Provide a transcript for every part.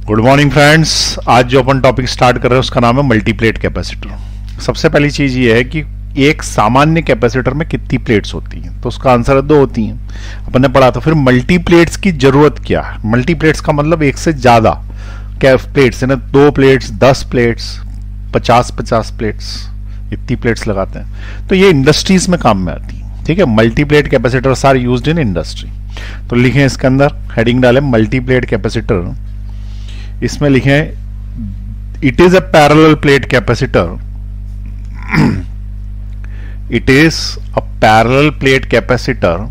Good morning friends. आज जो अपन topic start कर रहे हैं उसका नाम है मल्टीप्लेट कैपेसिटर। सबसे पहली चीज ये है कि एक सामान्य कैपेसिटर में कितनी प्लेट्स होती हैं, तो उसका आंसर है 2 होती हैं। अपन ने पढ़ा था। फिर मल्टीप्लेट्स की जरूरत क्या है? मल्टीप्लेट्स का मतलब एक से ज्यादा प्लेट्स है ना, 2 प्लेट्स, 10 प्लेट्स, 50 प्लेट्स, इतनी प्लेट्स लगाते हैं। तो ये इंडस्ट्रीज में काम में आती है। ठीक है, multiplate capacitors are used in industry. तो लिखें इसके अंदर हेडिंग डालें मल्टीप्लेट कैपेसिटर। इसमें लिखें it is a parallel plate capacitor. It is a parallel plate capacitor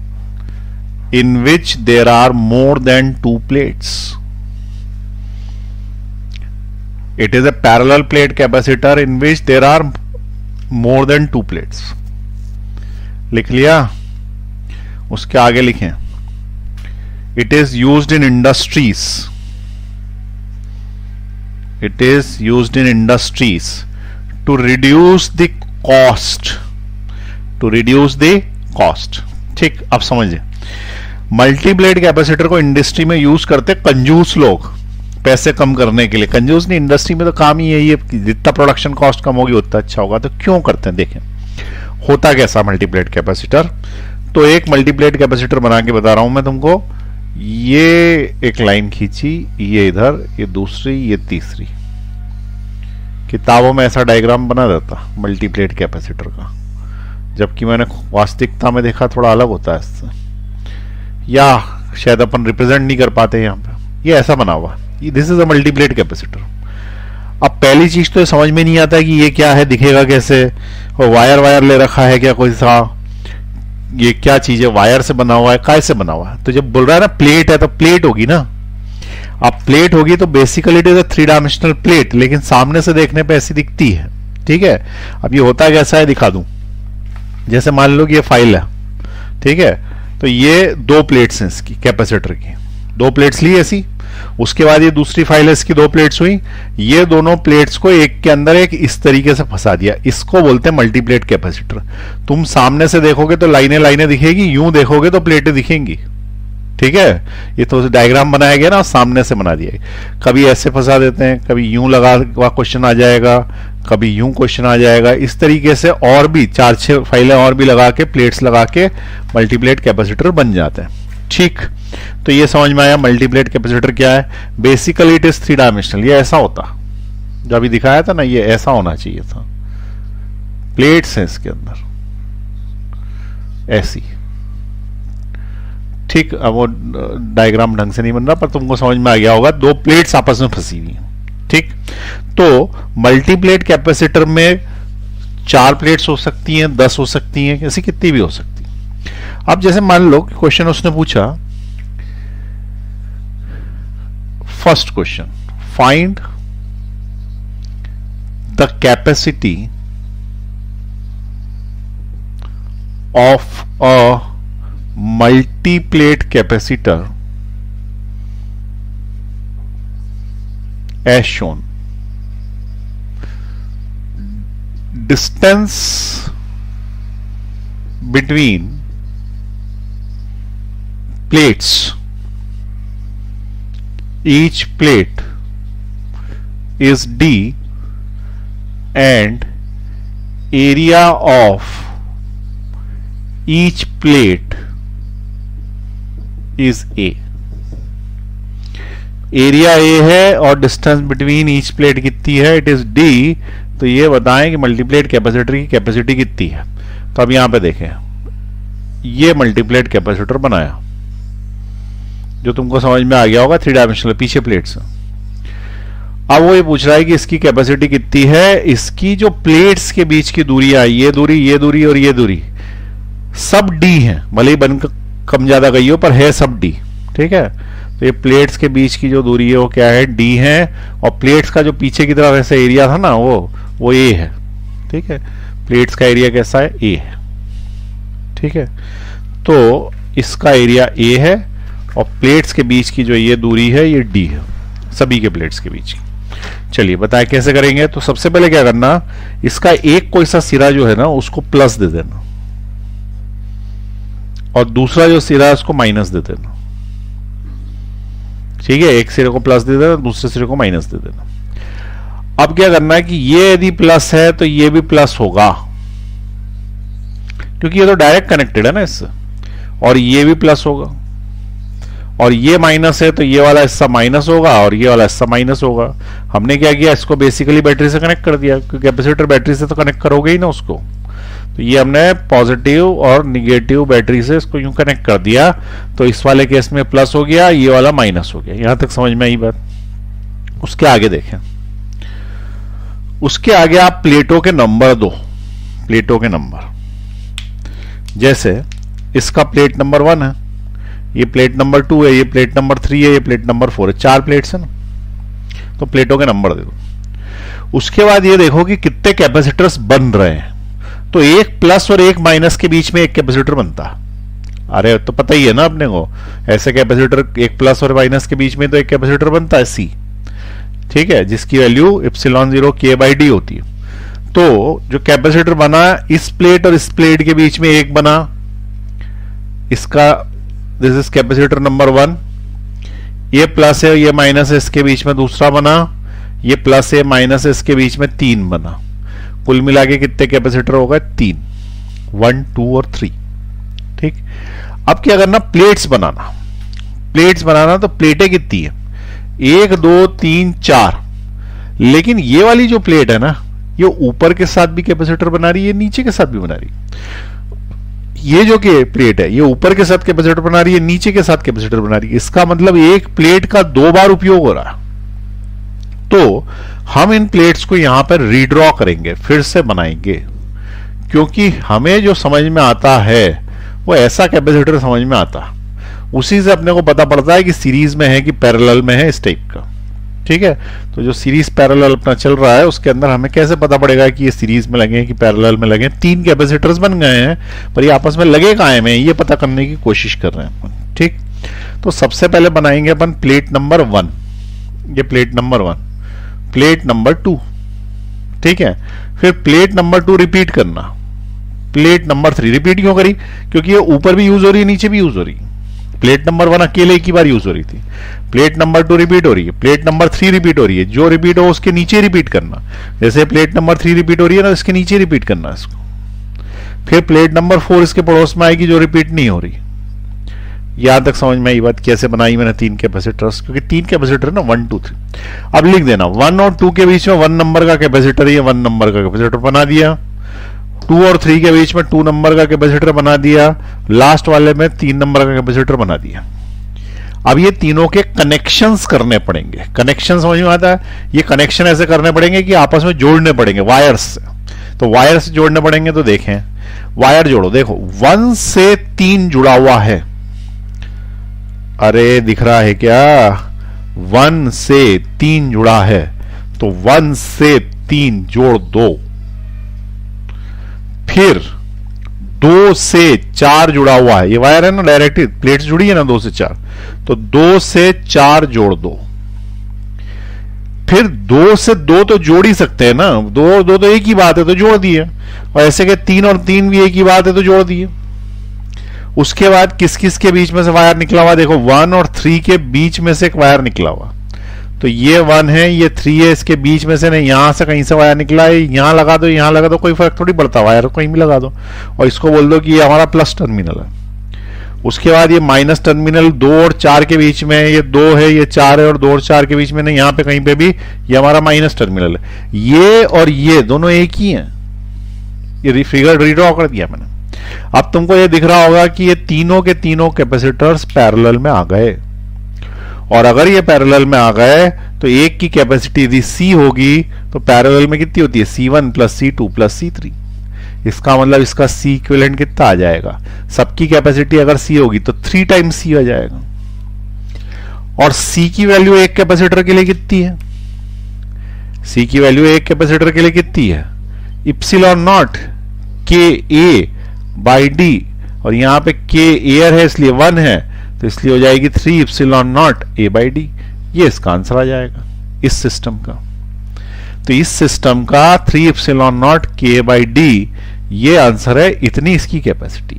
in which there are more than 2 plates. It is a parallel plate capacitor in which there are more than 2 plates. लिख लिया? उसके आगे लिखें It is used in industries. It is used in industries to reduce the cost. To reduce the cost. ठीक, अब समझिए। Multiplet capacitor को industry में यूज करते कंजूस लोग, पैसे कम करने के लिए। कंजूस नहीं, इंडस्ट्री में तो काम ही यही है कि जितना प्रोडक्शन कॉस्ट कम होगी उतना अच्छा होगा। तो क्यों करते हैं? देखें होता कैसा मल्टीप्लेट कैपेसिटर। तो एक मल्टीप्लेट कैपेसिटर बना के बता रहा हूं मैं तुमको। ये एक लाइन खींची, ये इधर, ये दूसरी, ये तीसरी। किताबों में ऐसा डायग्राम बना रहता मल्टीप्लेट कैपेसिटर का, जबकि मैंने वास्तविकता में देखा थोड़ा अलग होता है इससे, या शायद अपन रिप्रेजेंट नहीं कर पाते यहां पे। ये ऐसा बना हुआ, this is a multiplate capacitor. अब पहली चीज तो समझ में नहीं आता कि ये क्या है, दिखेगा कैसे, और वायर ले रखा है क्या कोई सा, ये क्या चीज है, वायर से बना हुआ है, काय से बना हुआ है? तो जब बोल रहा है ना प्लेट है, तो प्लेट होगी ना। अब प्लेट होगी तो basically it is a 3 dimensional plate, लेकिन सामने से देखने पे ऐसी दिखती है। ठीक है, अब ये होता कैसा है दिखा दूं। जैसे मान लो कि ये फाइल है, ठीक है, तो ये 2 प्लेट्स हैं इसकी, कैपेसिटर की 2 प्लेट्स ली ऐसी। उसके बाद ये दूसरी फाइल है, इसकी 2 प्लेट्स हुई। ये दोनों प्लेट्स को एक के अंदर एक इस तरीके से फंसा दिया। इसको बोलते हैं मल्टीप्लेट कैपेसिटर। तुम सामने से देखोगे तो लाइनें दिखेगी, यूं देखोगे तो प्लेटें दिखेंगी। ठीक है, ये तो डायग्राम बनाया गया ना, सामने से बना दिया। कभी ऐसे फंसा देते हैं, कभी यूं लगा हुआ क्वेश्चन आ जाएगा, कभी यूं क्वेश्चन आ जाएगा। इस तरीके से और भी 4-6 फाइलें और भी लगा के, प्लेट्स लगा के मल्टीप्लेट कैपेसिटर बन जाते हैं। ठीक, तो ये समझ में आया मल्टीप्लेट कैपेसिटर क्या है। Basically it is 3 dimensional. ये ऐसा होता जो अभी दिखाया था ना, ये ऐसा होना चाहिए था। प्लेट्स हैं इसके अंदर ऐसी। ठीक, अब वो डायग्राम ढंग से नहीं बन रहा, पर तुमको समझ में आ गया होगा। 2 प्लेट्स आपस में फंसी हुई हैं। ठीक, तो मल्टीप्लेट कैपेसिटर में 4 प्लेट्स हो सकती हैं, 10 हो सकती हैं, ऐसी कितनी भी हो सकती है। अब जैसे मान लो क्वेश्चन उसने पूछा, first question, find the capacity of a multiplate capacitor as shown. Distance between plates, each plate is D and area of each plate is A. Area A है और डिस्टेंस बिटवीन ईच प्लेट कितनी है, it is D. तो ये बताएं कि multiplet capacitor की capacity कितनी है। तो अब यहां पे देखें, ये मल्टीप्लेट कैपेसिटर बनाया जो तुमको समझ में आ गया होगा, 3 डायमेंशनल, पीछे प्लेट्स। अब वो ये पूछ रहा है कि इसकी कैपेसिटी कितनी है। इसकी जो प्लेट्स के बीच की दूरी आई, ये दूरी, ये दूरी और ये दूरी, सब डी है। भले ही बन कम ज्यादा गई हो, पर है सब डी। ठीक है, तो ये प्लेट्स के बीच की जो दूरी है वो क्या है, डी है। और प्लेट्स का जो पीछे की तरफ ऐसा एरिया था ना, वो ए है। ठीक है, प्लेट्स का एरिया कैसा है, ए है। ठीक है, तो इसका एरिया ए है और प्लेट्स के बीच की जो ये दूरी है ये डी है, सभी के प्लेट्स के बीच की। चलिए बताएं कैसे करेंगे। तो सबसे पहले क्या करना, इसका एक कोई सा सिरा जो है ना उसको प्लस दे देना, और दूसरा जो सिरा है उसको माइनस दे देना। ठीक है, एक सिरे को प्लस दे देना, दूसरे सिरे को माइनस दे देना। अब क्या करना है कि ये यदि प्लस है तो ये भी प्लस होगा, क्योंकि ये तो डायरेक्ट कनेक्टेड है ना इससे, और ये भी प्लस होगा, और ये माइनस है तो ये वाला हिस्सा माइनस होगा और ये वाला हिस्सा माइनस होगा। हमने क्या किया, इसको बेसिकली बैटरी से कनेक्ट कर दिया, क्योंकि कैपेसिटर बैटरी से तो कनेक्ट करोगे ही ना उसको। तो ये हमने पॉजिटिव और निगेटिव बैटरी से इसको यूं कनेक्ट कर दिया, तो इस वाले केस में प्लस हो गया, ये वाला माइनस हो गया। यहां तक समझ में आई बात। उसके आगे देखें, उसके आगे आप प्लेटों के नंबर दो, प्लेटों के नंबर। जैसे इसका प्लेट नंबर 1 है, ये प्लेट नंबर 2 है, ये प्लेट नंबर 3 है, ये प्लेट नंबर 4 है, 4 प्लेट्स है ना, तो प्लेटों के नंबर दे दो। उसके बाद ये देखो कि कितने कैपेसिटर्स बन रहे हैं। तो एक प्लस और एक माइनस के बीच में एक कैपेसिटर बनता है। अरे तो पता ही है ना अपने को, ऐसे कैपेसिटर एक प्लस और माइनस के बीच में तो एक कैपेसिटर बनता है C, ठीक है, जिसकी वैल्यू ε0 k/d होती है। तो जो कैपेसिटर बना इस प्लेट और इस प्लेट के बीच में एक बना, इसका दिस इज कैपेसिटर नंबर 1, ये प्लस है ये माइनस है, इसके बीच में दूसरा बना, ये प्लस है माइनस है, इसके बीच में 3 बना। कुल मिला के कितने कैपेसिटर होगा, 3, 1 2 और 3। ठीक, अब क्या करना, प्लेट्स बनाना। प्लेट्स बनाना तो प्लेटें कितनी है, 1 2 3 4, लेकिन ये वाली जो प्लेट है ना, ये ऊपर के साथ भी कैपेसिटर बना रही है, नीचे के साथ भी बना रही है। ये जो कि प्लेट है, ये ऊपर के साथ कैपेसिटर बना रही है, नीचे के साथ कैपेसिटर बना रही है। इसका मतलब एक प्लेट का 2 बार उपयोग हो रहा है। तो हम इन प्लेट्स को यहां पर रीड्रॉ करेंगे, फिर से बनाएंगे, क्योंकि हमें जो समझ में आता है वो ऐसा कैपेसिटर समझ में आता, उसी से अपने को पता पड़ता है कि सीरीज में है कि पैरेलल में है, इस टाइप का। ठीक है, तो जो सीरीज पैरेलल अपना चल रहा है उसके अंदर हमें कैसे पता पड़ेगा कि ये सीरीज में लगे कि पैरेलल में लगे। 3 कैपेसिटर्स बन गए हैं, पर ये आपस में लगे कहाँ में, ये पता करने की कोशिश कर रहे हैं अपन। ठीक, तो सबसे पहले बनाएंगे अपन प्लेट नंबर 1, ये प्लेट नंबर 1, प्लेट नंबर 2, ठीक है, फिर प्लेट नंबर 2 रिपीट करना, प्लेट नंबर 3 रिपीट क्यों करी, क्योंकि ये ऊपर भी यूज हो रही है, नीचे भी यूज हो रही है। प्लेट नंबर 1 अकेले एक ही बार यूज हो रही थी, प्लेट नंबर 2 रिपीट हो रही है, प्लेट नंबर 3 रिपीट हो रही है, जो रिपीट हो उसके नीचे रिपीट करना। जैसे प्लेट नंबर 3 रिपीट हो रही है ना, इसके नीचे रिपीट करना इसको। फिर प्लेट नंबर 4 इसके पड़ोस में आएगी जो रिपीट नहीं हो रही। यहां तक समझ में आई बात, कैसे बनाई मैंने 3 कैपेसिटर्स, क्योंकि 3 कैपेसिटर ना 1 2 3। अब लिख देना 1 और 2 के बीच में 1 नंबर का कैपेसिटर, ये 1 नंबर का कैपेसिटर बना दिया। 2 और 3 के बीच में 2 नंबर का कैपेसिटर बना दिया। लास्ट वाले में 3 नंबर का कैपेसिटर बना दिया। अब ये तीनों के कनेक्शंस करने पड़ेंगे। कनेक्शन समझ में आता है, ये कनेक्शन ऐसे करने पड़ेंगे कि आपस में जोड़ने पड़ेंगे वायर्स से। तो वायर से जोड़ने पड़ेंगे, तो देखें वायर जोड़ो, देखो 1 से 3 जुड़ा हुआ है। अरे दिख रहा है क्या, 1 से 3 जुड़ा है, तो 1 से 3 जोड़ दो। फिर 2 से 4 जुड़ा हुआ है, ये वायर है ना, डायरेक्ट प्लेट्स जुड़ी है ना 2 से 4, तो 2 से 4 जोड़ दो। फिर 2 से 2 तो जोड़ ही सकते हैं ना, 2 और 2 तो एक ही बात है, तो जोड़ दिए। और ऐसे के 3 और 3 भी एक ही बात है, तो जोड़ दिए। उसके बाद किस किस के बीच में से वायर निकला हुआ, देखो 1 और 3 के बीच में से एक वायर निकला हुआ, तो ये 1 है, ये 3 है, इसके बीच में से नहीं, यहां से कहीं से वायर निकला है, यहां लगा दो, यहां लगा दो, कोई फर्क थोड़ी पड़ता, वायर कहीं भी लगा दो, और इसको बोल दो कि ये हमारा प्लस टर्मिनल है। उसके बाद ये माइनस टर्मिनल 2 और 4 के बीच में, ये 2 है, ये 4 है, और 2 और 4 के बीच में नहीं, यहां पे कहीं पे भी ये हमारा माइनस टर्मिनल है। ये और ये दोनों एक ही हैं, ये फिगर रीड्रॉ कर दिया मैंने। अब तुमको ये दिख रहा होगा कि ये तीनों के तीनों कैपेसिटर्स पैरेलल में आ गए, और अगर ये पैरेलल में आ गए तो एक की कैपेसिटी यदि C होगी तो पैरेलल में कितनी होती है, C1 plus C2 plus C3। इसका मतलब इसका C इक्विवेलेंट कितना आ जाएगा, सबकी कैपेसिटी अगर C होगी तो 3 टाइम्स C आ जाएगा। और C की वैल्यू एक कैपेसिटर के लिए कितनी है, C की वैल्यू एक कैपेसिटर के लिए कितनी है, इप्सिलॉन नॉट KA/D, और यहां पे K एयर है इसलिए 1 है, तो इसलिए हो जाएगी 3 इप्सिलॉन नॉट A/D। ये इसका आंसर आ जाएगा इस सिस्टम का। तो इस सिस्टम का 3 इप्सिलॉन नॉट K/D ये आंसर है, इतनी इसकी कैपेसिटी।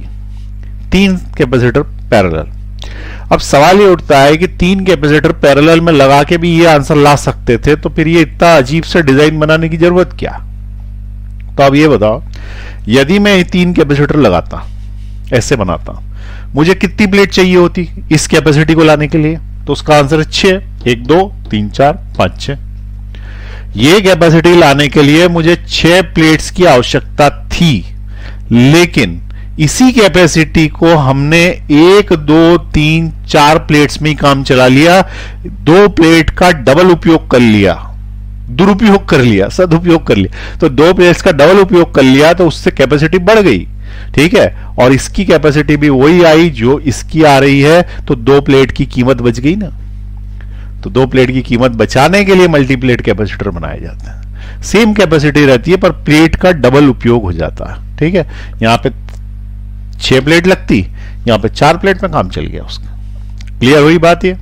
3 capacitor parallel. अब सवाल ये उठता है कि 3 कैपेसिटर पैरेलल में लगा के भी ये आंसर ला सकते थे, तो फिर ये इतना अजीब सा डिजाइन बनाने की जरूरत क्या? तो अब ये बताओ, यदि मैं 3 कैपेसिटर लगाता, ऐसे बनाता, मुझे कितनी प्लेट चाहिए होती इस कैपेसिटी को लाने के लिए? तो उसका आंसर है 6। 1 2 3 4 5 6। ये कैपेसिटी लाने के लिए मुझे 6 प्लेट्स की आवश्यकता थी, लेकिन इसी कैपेसिटी को हमने 1 2 3 4 प्लेट्स में ही काम चला लिया। 2 प्लेट का डबल उपयोग कर लिया, दुरुपयोग कर लिया, सदुपयोग कर लिया। तो 2 प्लेट्स का डबल उपयोग कर लिया, तो उससे कैपेसिटी बढ़ गई, ठीक है। और इसकी कैपेसिटी भी वही आई जो इसकी आ रही है, तो 2 प्लेट की कीमत बच गई ना। तो 2 प्लेट की कीमत बचाने के लिए मल्टीप्लेट कैपेसिटर बनाए जाते हैं। सेम कैपेसिटी रहती है पर प्लेट का डबल उपयोग हो जाता है, ठीक है। यहां पे 6 प्लेट लगती, यहां पे 4 प्लेट में काम चल गया उसका। क्लियर हुई बात ये?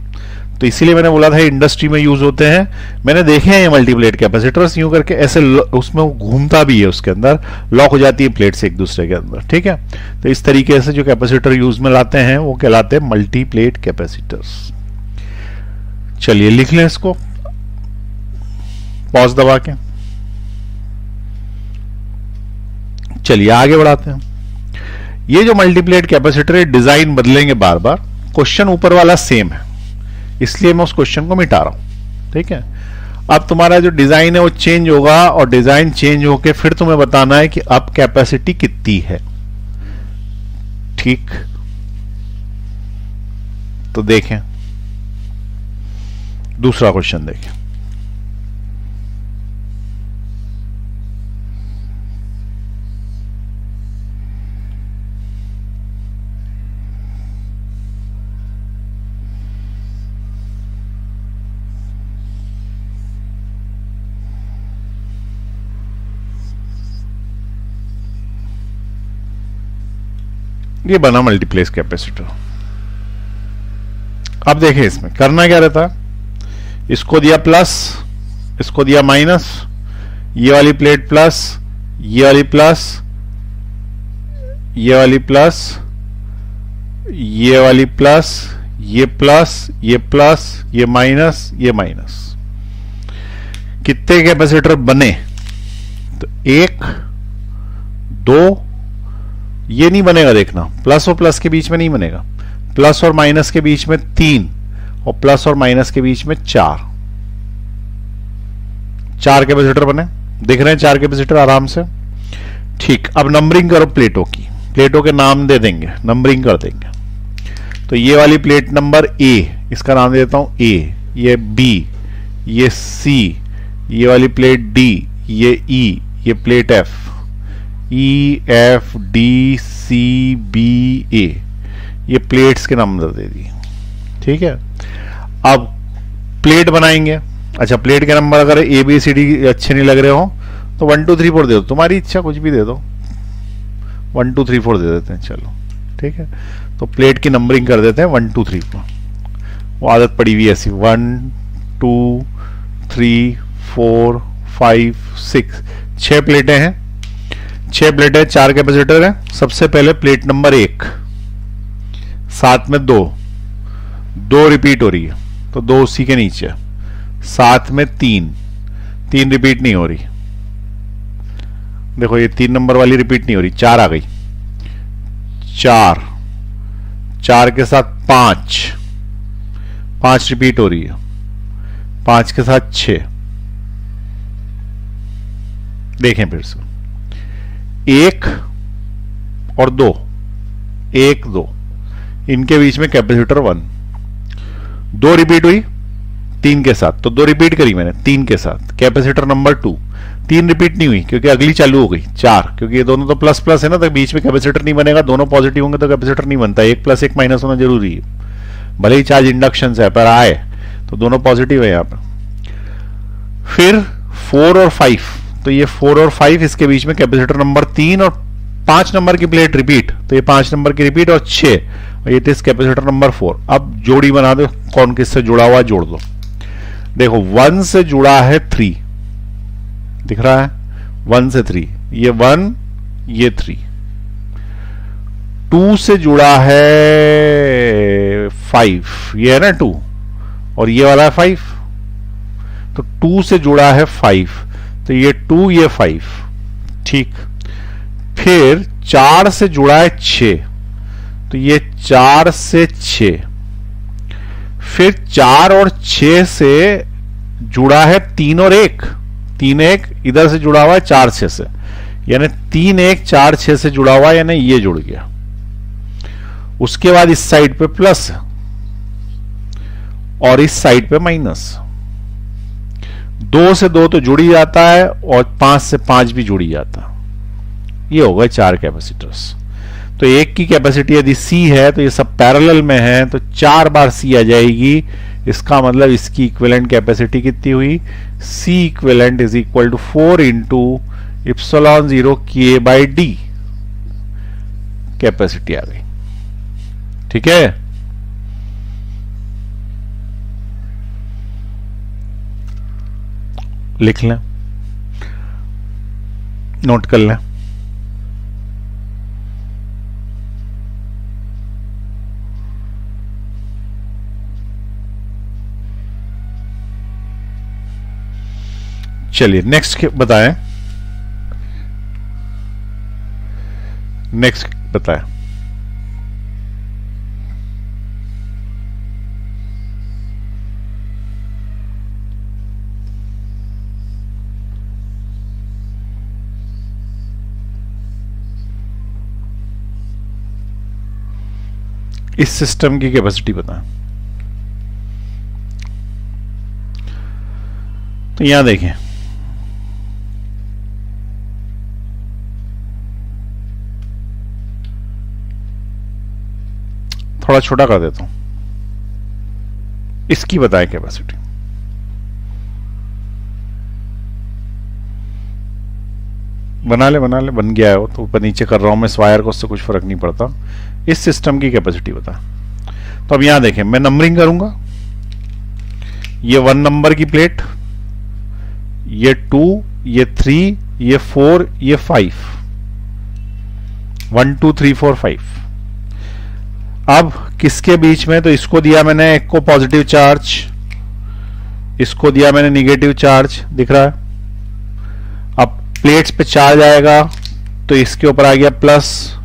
तो इसीलिए मैंने बोला था इंडस्ट्री में यूज होते हैं। मैंने देखे हैं ये मल्टीप्लेट कैपेसिटर्स, यूं करके ऐसे उसमें घूमता भी है, उसके अंदर लॉक हो जाती है प्लेट्स एक दूसरे के अंदर, ठीक है। तो इस तरीके से जो कैपेसिटर यूज में लाते हैं वो कहलाते हैं मल्टीप्लेट कैपेसिटर्स। चलिए लिख लें इसको, पॉज दबा के। चलिए आगे बढ़ाते हैं। ये जो मल्टीप्लेट कैपेसिटर है, डिजाइन बदलेंगे बार बार, क्वेश्चन ऊपर वाला सेम है, इसलिए मैं उस क्वेश्चन को मिटा रहा हूं, ठीक है। अब तुम्हारा जो डिजाइन है वो चेंज होगा, और डिजाइन चेंज होके फिर तुम्हें बताना है कि अब कैपेसिटी कितनी है, ठीक। तो देखें दूसरा क्वेश्चन देखें। ये बना मल्टीप्लेस कैपेसिटर। अब देखें इसमें करना क्या रहता है, इसको दिया प्लस, इसको दिया माइनस, ये वाली प्लेट प्लस, ये वाली प्लस, ये वाली प्लस, ये वाली प्लस, ये प्लस, ये प्लस, ये माइनस, ये माइनस। कितने कैपेसिटर बने? तो 1 2, ये नहीं बनेगा, देखना प्लस और प्लस के बीच में नहीं बनेगा, प्लस और माइनस के बीच में 3, और प्लस और माइनस के बीच में 4 कैपेसिटर बने, दिख रहे हैं 4 कैपेसिटर आराम से, ठीक। अब नंबरिंग करो प्लेटों की, प्लेटों के नाम दे देंगे, नंबरिंग कर देंगे। तो ये वाली प्लेट नंबर ए, इसका नाम दे देता हूं ए, ये बी, ये सी, ये वाली प्लेट डी, ये ई, ये plate F, E F D C B A, ये प्लेट्स के नंबर दे दिए, ठीक है। अब प्लेट बनाएंगे। अच्छा, प्लेट के नंबर अगर ए बी सी डी अच्छे नहीं लग रहे हो तो 1 2 3 4 दे दो, तुम्हारी इच्छा, कुछ भी दे दो, 1 2 3 4 दे देते हैं, चलो ठीक है। तो प्लेट की नंबरिंग कर देते हैं 1 2 3 4, वो आदत पड़ी हुई ऐसी, 1 2 3 4 5 6, 6 प्लेटें हैं, 6 प्लेटें, 4 कैपेसिटर हैं। सबसे पहले प्लेट नंबर 1, साथ में 2 रिपीट हो रही है, तो 2 उसी के नीचे, साथ में 3 रिपीट नहीं हो रही, देखो ये 3 नंबर वाली रिपीट नहीं हो रही, 4 आ गई, 4 के साथ 5 रिपीट हो रही है, 5 के साथ 6। देखें फिर से, 1 और 2, 1 2, इनके बीच में कैपेसिटर 1, 2 रिपीट हुई 3 के साथ, तो 2 रिपीट करी मैंने 3 के साथ, कैपेसिटर नंबर 2, 3 रिपीट नहीं हुई क्योंकि अगली चालू हो गई 4, क्योंकि ये दोनों तो प्लस प्लस है ना, तो बीच में कैपेसिटर नहीं बनेगा, दोनों पॉजिटिव होंगे तो कैपेसिटर नहीं बनता, 1 प्लस 1 माइनस होना जरूरी है, भले ही चार्ज इंडक्शन है पर आए तो दोनों पॉजिटिव है यहां पर। फिर 4 और 5, तो ये 4 और 5, इसके बीच में कैपेसिटर नंबर 3 और 5 नंबर की प्लेट रिपीट, तो ये 5 नंबर की रिपीट और 6, और ये कैपेसिटर नंबर 4। अब जोड़ी बना दो, कौन किससे जुड़ा हुआ जोड़ दो। देखो 1 से जुड़ा है 3, दिख रहा है 1 से 3, ये 1 ये 3, 2 से जुड़ा है 5, ये है ना 2, और ये वाला है 5, तो 2 से जुड़ा है 5, तो ये 2 ये 5, ठीक। फिर 4 से जुड़ा है 6, तो ये 4 से 6, फिर 4 और 6 से जुड़ा है 3 और 1, 3 1 इधर से जुड़ा हुआ है 4 6 से, यानी 3 1 4 6 से जुड़ा हुआ है, यानी ये जुड़ गया। उसके बाद इस साइड पे प्लस और इस साइड पे माइनस। 2 से 2 तो जुड़ ही जाता है और 5 से 5 भी जुड़ ही जाता। ये हो गए 4 कैपेसिटर्स। तो एक की कैपेसिटी यदि C है तो ये सब पैरेलल में है, तो 4 बार C आ जाएगी। इसका मतलब इसकी इक्विवेलेंट कैपेसिटी कितनी हुई? C equivalent is equal to 4 into epsilon 0 K by D capacity आ गई। ठीक है, लिख लें, नोट कर लें। चलिए नेक्स्ट बताएं, नेक्स्ट बताएं। इस सिस्टम की कैपेसिटी बताएं। तो यहां देखें, थोड़ा छोटा कर देता हूं, इसकी बताएं कैपेसिटी। बना ले बन गया है वो तो, ऊपर नीचे कर रहा हूं मैं इस वायर को, उससे कुछ फर्क नहीं पड़ता। इस सिस्टम की कैपेसिटी बता। तो अब यहां देखें, मैं नंबरिंग करूंगा। ये 1 नंबर की प्लेट, ये 2, ये 3, ये 4, ये 5, 1 2 3 4 5। अब किसके बीच में? तो इसको दिया मैंने एक को पॉजिटिव चार्ज, इसको दिया मैंने निगेटिव चार्ज, दिख रहा है। अब प्लेट्स पे चार्ज आएगा तो इसके ऊपर आ गया प्लस,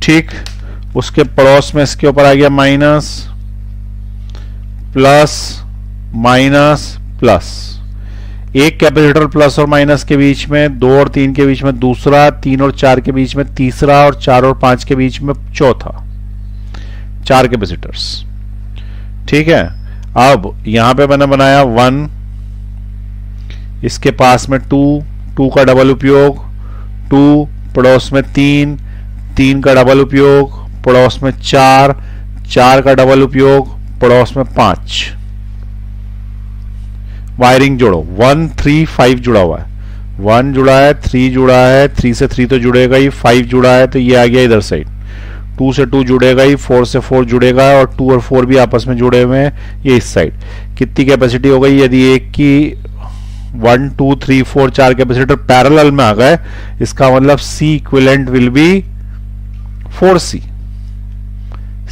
ठीक। उसके पड़ोस में इसके ऊपर आ गया माइनस, प्लस माइनस प्लस। एक कैपेसिटर प्लस और माइनस के बीच में, 2 और 3 के बीच में दूसरा, 3 और 4 के बीच में तीसरा, और 4 और 5 के बीच में चौथा। 4 कैपेसिटर्स, ठीक है। अब यहां पे मैंने बनाया 1, इसके पास में 2 का डबल उपयोग, 2 पड़ोस में 3 का डबल उपयोग, पड़ोस में 4 का डबल उपयोग, पड़ोस में 5। वायरिंग जोड़ो, 1 3 5 जुड़ा हुआ है, 1 जुड़ा है, 3 जुड़ा है, 3 से 3 तो जुड़ेगा ही, 5 जुड़ा है तो ये आ गया इधर साइड, 2 से 2 जुड़ेगा ही, 4 से 4 जुड़ेगा, और 2 और 4 भी आपस में जुड़े हुए हैं, ये इस साइड। कितनी कैपेसिटी हो गई? यदि एक की 1 2 3 4 4 कैपेसिटर पैरेलल में आ गए, इसका मतलब C equivalent will be 4C।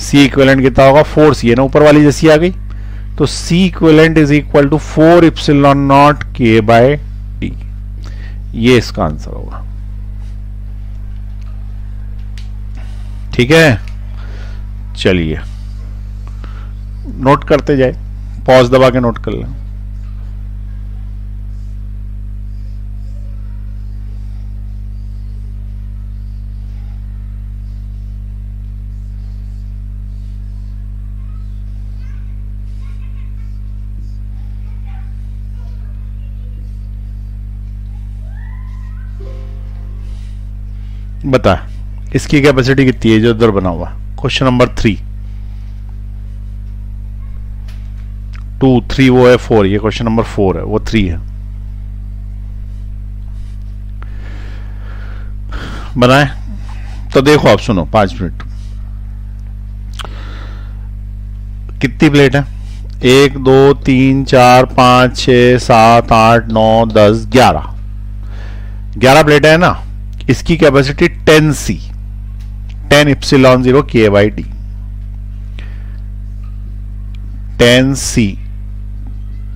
C equivalent कितना होगा? 4C, है ना, ऊपर वाली जैसी आ गई। तो C equivalent is equal to 4 epsilon not K by D। ये इसका आंसर होगा। ठीक है, चलिए नोट करते जाए, पॉज दबा के नोट कर लें। बता, इसकी कैपेसिटी कितनी है जो इधर बना हुआ? क्वेश्चन नंबर 3, 2 3 वो है 4, ये क्वेश्चन नंबर 4 है, वो 3 है। बनाए तो देखो, आप सुनो, 5 मिनट। कितनी प्लेट है? 1 2 3 4 5 6 7 8 9 10 11 प्लेट है ना। इसकी capacity 10C, 10 epsilon 0 K by D। 10C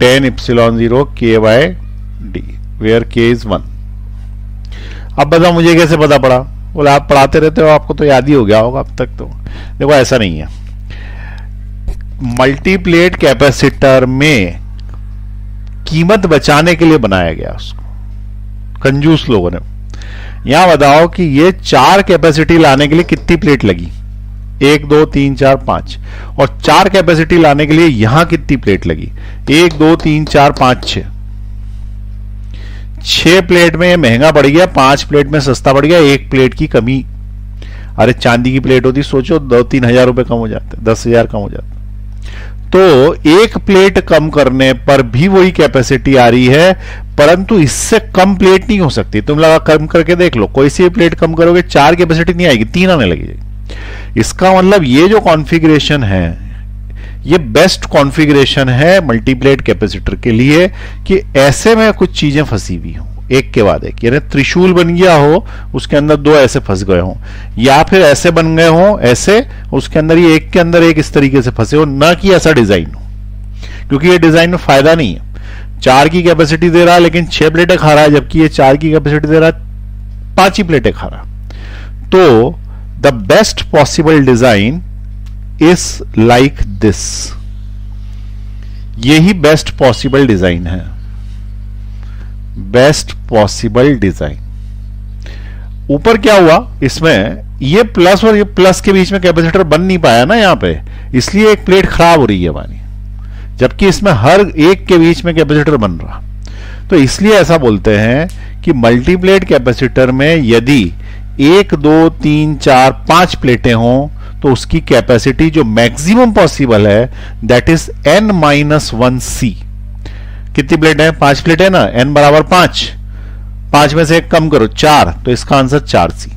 10 epsilon 0 K by D where K is 1। अब बताओ मुझे कैसे पता पड़ा? बोले आप पढ़ाते रहते हो, आपको तो याद ही हो गया होगा अब तक। तो देखो ऐसा नहीं है, मल्टीप्लेट कैपेसिटर में कीमत बचाने के लिए बनाया गया उसको, कंजूस लोगों ने। यहां बताओ कि ये 4 कैपेसिटी लाने के लिए कितनी प्लेट लगी? 1 2 3 4 5। और 4 कैपेसिटी लाने के लिए यहां कितनी प्लेट लगी? 1 2 3 4 5 6। 6 प्लेट में महंगा पड़ गया, 5 प्लेट में सस्ता पड़ गया, 1 प्लेट की कमी। अरे चांदी की प्लेट होती, सोचो 2-3 हजार रुपए कम हो जाते, 10,000 कम हो जाते। तो 1 प्लेट कम करने पर भी वही कैपेसिटी आ रही है, परंतु इससे कम प्लेट नहीं हो सकती। तुम लगा कम करके देख लो, कोई सी प्लेट कम करोगे 4 कैपेसिटी नहीं आएगी, 3 आने लगेगी। इसका मतलब ये जो कॉन्फ़िगरेशन है, ये बेस्ट कॉन्फ़िगरेशन है मल्टीप्लेट कैपेसिटर के लिए, कि ऐसे में कुछ चीजें फंसी हुई हो एक के बाद एक, यानी त्रिशूल बन गया हो, उसके अंदर 2 ऐसे फंस गए हो, या फिर ऐसे बन गए हो ऐसे, उसके अंदर ये एक के अंदर एक इस तरीके से फंसे हो, ना कि ऐसा डिजाइन हो। क्योंकि ये डिजाइन में फायदा नहीं है। 4 की कैपेसिटी दे रहा है लेकिन 6 प्लेटें खा रहा है, जबकि ये 4 की कैपेसिटी दे रहा है 5 ही प्लेटें खा रहा। तो the best possible design is like this, यही बेस्ट पॉसिबल डिजाइन है, बेस्ट पॉसिबल डिजाइन। ऊपर क्या हुआ, इसमें ये प्लस और ये प्लस के बीच में कैपेसिटर बन नहीं पाया ना यहां पे, इसलिए एक प्लेट खराब हो रही है हमारी, जबकि इसमें हर एक के बीच में कैपेसिटर बन रहा। तो इसलिए ऐसा बोलते हैं कि मल्टीप्लेट कैपेसिटर में यदि 1 2 3 4 5 प्लेटें हों तो उसकी कैपेसिटी जो मैक्सिमम पॉसिबल है दैट इज n-1c। कितनी प्लेट है? 5 प्लेट है ना, n बराबर 5, 5 में से 1 कम करो 4, तो इसका आंसर 4c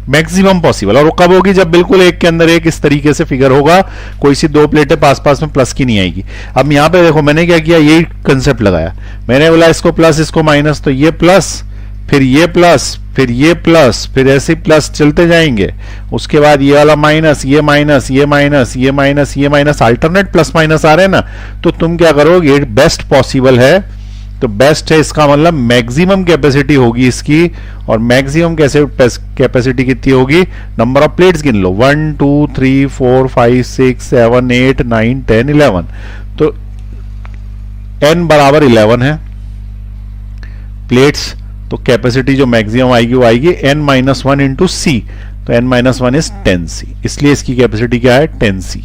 मैक्सिमम पॉसिबल। और वो कब होगी? जब बिल्कुल एक के अंदर एक इस तरीके से फिगर होगा, कोई सी 2 प्लेटें पास पास में प्लस की नहीं आएगी। अब यहां पे देखो मैंने क्या किया, यही कंसेप्ट लगाया, मैंने बोला इसको प्लस इसको माइनस, तो ये प्लस फिर ये प्लस फिर ये प्लस, फिर ऐसे प्लस चलते जाएंगे, उसके बाद ये वाला माइनस, ये माइनस, ये माइनस, ये माइनस, ये माइनस, अल्टरनेट प्लस माइनस आ रहे हैं ना। तो तुम क्या करोगे, बेस्ट पॉसिबल है तो बेस्ट है, इसका मतलब मैक्सिमम कैपेसिटी होगी इसकी, और मैक्सिमम कैपेसिटी कितनी होगी? नंबर ऑफ प्लेट्स गिन लो, 1 2 3 4 5 6 7 8 9 10 11। तो n बराबर 11 है प्लेट्स, तो कैपेसिटी जो मैक्सिमम आएगी वो आएगी n-1 इंटू सी, तो n-1 इज 10c, इसलिए इसकी कैपेसिटी क्या है? 10c।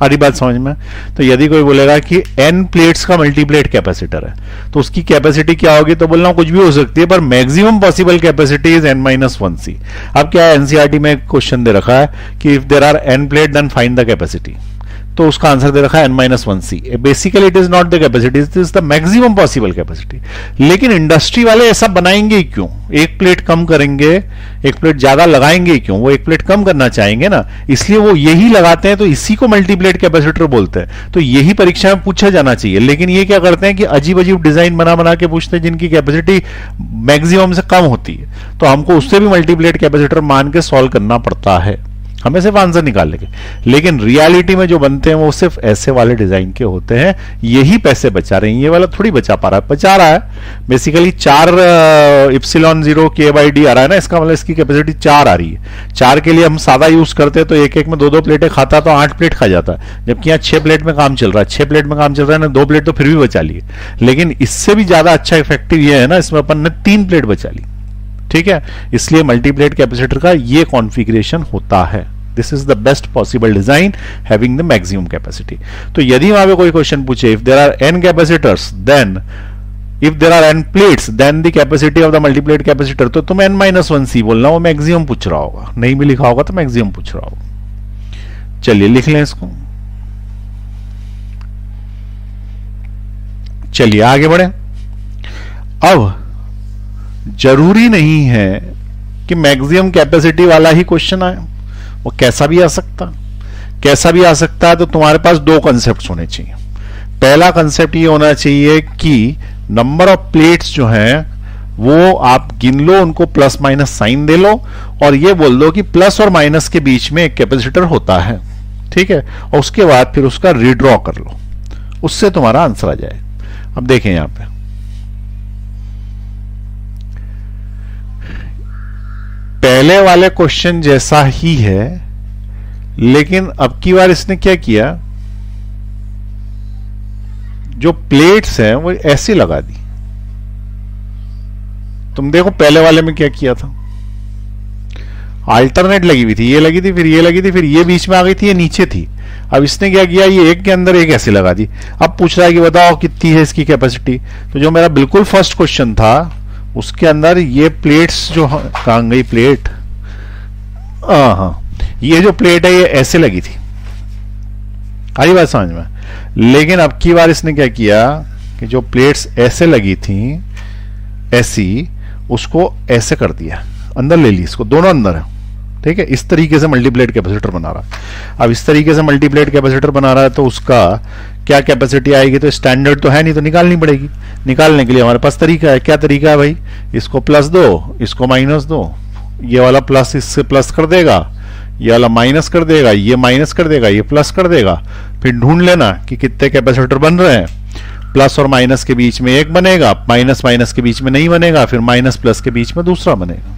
आधी बात समझ में? तो यदि कोई बोलेगा कि n प्लेट्स का मल्टीप्लेट कैपेसिटर है तो उसकी कैपेसिटी क्या होगी, तो बोलना कुछ भी हो सकती है, पर maximum possible capacity is n-1c। अब क्या है, एनसीईआरटी में एक क्वेश्चन दे रखा है कि if there are n plate then find the capacity, तो उसका आंसर दे रखा है n-1c। Basically it is not the capacity, it is the maximum possible capacity. लेकिन इंडस्ट्री वाले ऐसा बनाएंगे क्यों? 1 प्लेट कम करेंगे, 1 प्लेट ज्यादा लगाएंगे क्यों? वो 1 प्लेट कम करना चाहेंगे ना, इसलिए वो यही लगाते हैं, तो इसी को मल्टीप्लेट कैपेसिटर बोलते हैं। तो यही परीक्षा में पूछा जाना चाहिए। लेकिन ये क्या करते हैं कि अजीब अजीब डिजाइन बना बना के पूछते हैं जिनकी कैपेसिटी मैक्सिमम से कम होती है, तो हमको उससे भी मल्टीप्लेट कैपेसिटर मान के सॉल्व करना पड़ता है, हमें सिर्फ आंसर निकाल लेंगे। लेकिन रियलिटी में जो बनते हैं वो सिर्फ ऐसे वाले डिजाइन के होते हैं, यही पैसे बचा रहे हैं, ये वाला थोड़ी बचा पा रहा है, बचा रहा है basically 4 epsilon 0 K by D आ रहा है ना, इसका मतलब इसकी कैपेसिटी 4 आ रही है। 4 के लिए हम सादा यूज करते हैं तो एक एक में 2-2 प्लेटें खाता तो 8 प्लेट खा जाता है, जबकि यहाँ 6 प्लेट में काम चल रहा है। 6 प्लेट में काम चल रहा है ना, 2 प्लेट तो फिर भी बचा लिए, लेकिन इससे भी ज्यादा अच्छा इफेक्टिव ये है ना, इसमें अपन ने 3 प्लेट बचा ली। ठीक है, इसलिए मल्टीप्लेट कैपेसिटर का ये कॉन्फ़िगरेशन होता है। This is the best possible design having the maximum capacity. तो यदि वहां पे कोई क्वेश्चन पूछे if there are n capacitors then if there are n plates then the capacity of the multiplate capacitor, तो तुम n-1c बोलना, वो मैक्सिमम पूछ रहा होगा, नहीं भी लिखा होगा तो मैक्सिमम पूछ रहा होगा। चलिए लिख लें इसको, चलिए आगे बढ़े। अब जरूरी नहीं है कि मैक्सिमम कैपेसिटी वाला ही क्वेश्चन आए, वो कैसा भी आ सकता, कैसा भी आ सकता है। तो तुम्हारे पास 2 कंसेप्ट होने चाहिए। पहला कंसेप्ट ये होना चाहिए कि नंबर ऑफ प्लेट्स जो हैं वो आप गिन लो, उनको प्लस माइनस साइन दे लो, और ये बोल दो कि प्लस और माइनस के बीच में एक कैपेसिटर होता है। ठीक है, और उसके बाद फिर उसका रीड्रॉ कर लो, उससे तुम्हारा आंसर आ जाएगा। अब देखें यहां पे पहले वाले क्वेश्चन जैसा ही है, लेकिन अब की बार इसने क्या किया, जो प्लेट्स हैं वो ऐसे लगा दी। तुम देखो पहले वाले में क्या किया था, अल्टरनेट लगी हुई थी, ये लगी थी फिर ये लगी थी फिर ये बीच में आ गई थी, ये नीचे थी। अब इसने क्या किया, ये एक के अंदर एक ऐसे लगा दी। अब पूछ रहा है कि बताओ कितनी है इसकी कैपेसिटी। तो जो मेरा बिल्कुल फर्स्ट क्वेश्चन था उसके अंदर ये प्लेट्स जो, कहां गई प्लेट, हाँ ये जो प्लेट है ये ऐसे लगी थी, आई बात समझ में। लेकिन अब की बार इसने क्या किया कि जो प्लेट्स ऐसे लगी थी ऐसी, उसको ऐसे कर दिया, अंदर ले ली, इसको दोनों अंदर है, ठीक है। इस तरीके से मल्टीप्लेट कैपेसिटर बना रहा है। अब इस तरीके से मल्टीप्लेट कैपेसिटर बना रहा है तो उसका क्या कैपेसिटी आएगी, तो स्टैंडर्ड तो है नहीं, तो निकालनी पड़ेगी। निकालने के लिए हमारे पास तरीका है। क्या तरीका है भाई, इसको प्लस दो, इसको माइनस दो, ये वाला प्लस इससे प्लस कर देगा, ये वाला माइनस कर देगा, ये माइनस कर देगा, ये प्लस कर देगा। फिर ढूंढ लेना कि कितने कैपेसिटर बन रहे हैं। प्लस और माइनस के बीच में एक बनेगा, माइनस माइनस के बीच में नहीं बनेगा, फिर माइनस प्लस के बीच में दूसरा बनेगा,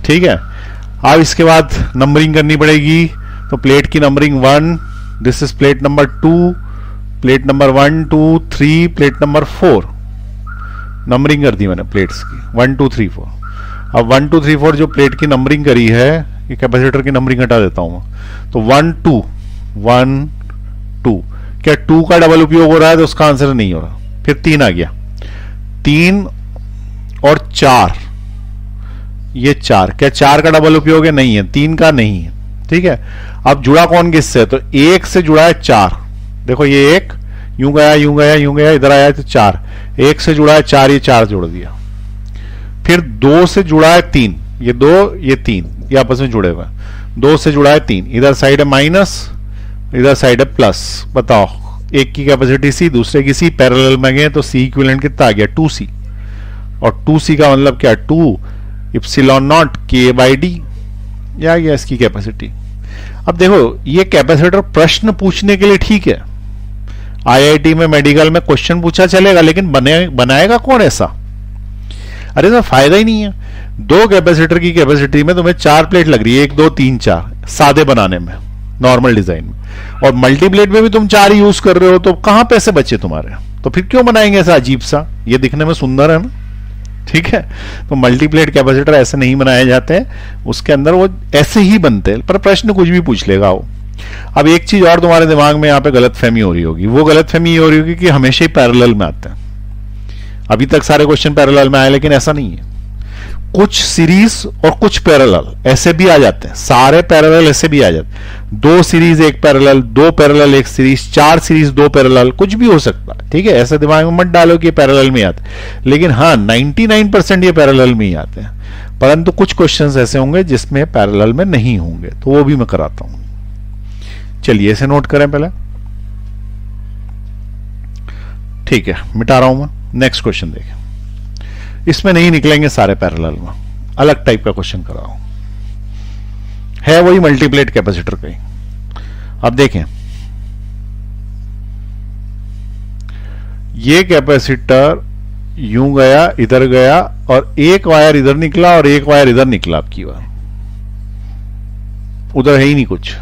ठीक है। अब इसके बाद नंबरिंग करनी पड़ेगी। तो प्लेट की numbering 1, this is plate number 2, plate number 1 2 3, plate number 4, numbering कर दी मैंने प्लेट्स की 1 2 3 4। अब 1 2 3 4 जो प्लेट की नंबरिंग करी है, ये कैपेसिटर की नंबरिंग हटा देता हूं। तो 1 2 1 2, क्या 2 का डबल उपयोग हो रहा है, तो उसका आंसर नहीं हो रहा। फिर 3 आ गया, 3 और 4, ये 4, क्या 4 का डबल उपयोग है, नहीं है, 3 का नहीं है, ठीक है। अब जुड़ा कौन किससे, तो 1 से जुड़ा है 4, देखो ये 1 यूं गया यूं गया यूं गया, इधर आया तो 4, 1 से जुड़ा है 4, ये 4 जोड़ दिया। फिर 2 से जुड़ा है 3, ये 2 ये 3, ये आपस में जुड़े हुए, 2 से जुड़ा है 3, इधर साइड है माइनस, इधर साइड है प्लस। बताओ एक की कैपेसिटी सी, दूसरे की सी, पैरेलल में गए तो सी इक्विवेलेंट कितना आ गया, 2c। और 2c का मतलब क्या, 2 इप्सिलॉन नॉट के बाई डी, ये आ गया इसकी कैपेसिटी। अब देखो ये कैपेसिटर प्रश्न पूछने के लिए ठीक है, आईआईटी में मेडिकल में क्वेश्चन पूछा चलेगा, लेकिन बनाएगा कौन ऐसा, अरे तो फायदा ही नहीं है। 2 कैपेसिटर की कैपेसिटी में तुम्हें 4 प्लेट लग रही है, 1 2 3 4 सादे बनाने में, नॉर्मल डिजाइन में, और मल्टीप्लेट में भी तुम 4 यूज कर रहे हो, तो कहां पैसे बचे तुम्हारे, तो फिर क्यों बनाएंगे ऐसा अजीब सा, ये दिखने में सुंदर है ना, ठीक है। तो मल्टीप्लेट कैपेसिटर ऐसे नहीं बनाए जाते हैं, उसके अंदर वो ऐसे ही बनते हैं, पर प्रश्न कुछ भी पूछ लेगा वो। अब एक चीज और तुम्हारे दिमाग में यहाँ पे गलतफहमी हो रही होगी, वो गलतफहमी हो रही होगी कि हमेशा ही पैरेलल में आते हैं। अभी तक सारे क्वेश्चन पैरेलल में आए, लेकिन ऐसा नहीं है, कुछ सीरीज और कुछ पैरेलल ऐसे भी आ जाते हैं, सारे पैरेलल ऐसे भी आ जाते हैं, 2 series 1 parallel, 2 parallel 1 series, 4 series 2 parallel, कुछ भी हो सकता है, ठीक है। ऐसे दिमाग में मत डालो कि पैरेलल में आते, लेकिन हाँ 99% ये पैरेलल में ही आते हैं, परंतु कुछ क्वेश्चंस ऐसे होंगे जिसमें पैरेलल में नहीं होंगे, तो वो भी मैं कराता हूं। चलिए इसे नोट करें पहले, ठीक है, मिटा रहा हूं मैं। नेक्स्ट क्वेश्चन देखें, इसमें नहीं निकलेंगे सारे पैरेलल में, अलग टाइप का क्वेश्चन कराओ, है वही मल्टीप्लेट कैपेसिटर का ही। अब देखें ये कैपेसिटर यूं गया, इधर गया, और एक वायर इधर निकला और एक वायर इधर निकला, आपकी बार उधर है ही नहीं कुछ,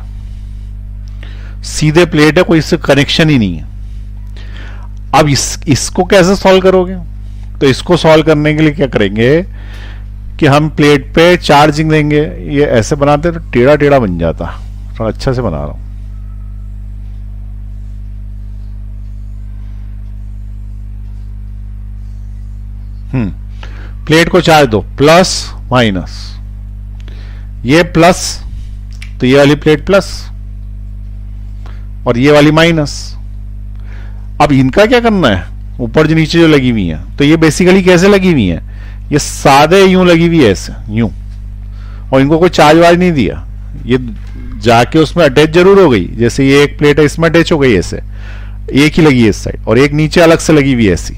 सीधे प्लेट है, कोई इससे कनेक्शन ही नहीं है। अब इसको कैसे सॉल्व करोगे, तो इसको सॉल्व करने के लिए क्या करेंगे कि हम प्लेट पे चार्जिंग देंगे, ये ऐसे बनाते तो टेढ़ा टेढ़ा बन जाता, थोड़ा अच्छा से बना रहा हूं। प्लेट को चार्ज दो, प्लस माइनस, ये प्लस तो ये वाली प्लेट प्लस और ये वाली माइनस। अब इनका क्या करना है, ऊपर जो नीचे जो लगी हुई है, तो ये बेसिकली कैसे लगी हुई है, ये सादे यूं लगी हुई है ऐसे यूं, और इनको कोई चार्ज वार्ज नहीं दिया, ये जाके उसमें अटैच जरूर हो गई, जैसे ये एक प्लेट है इसमें अटैच हो गई ऐसे, एक ही लगी है इस साइड, और एक नीचे अलग से लगी हुई है ऐसी,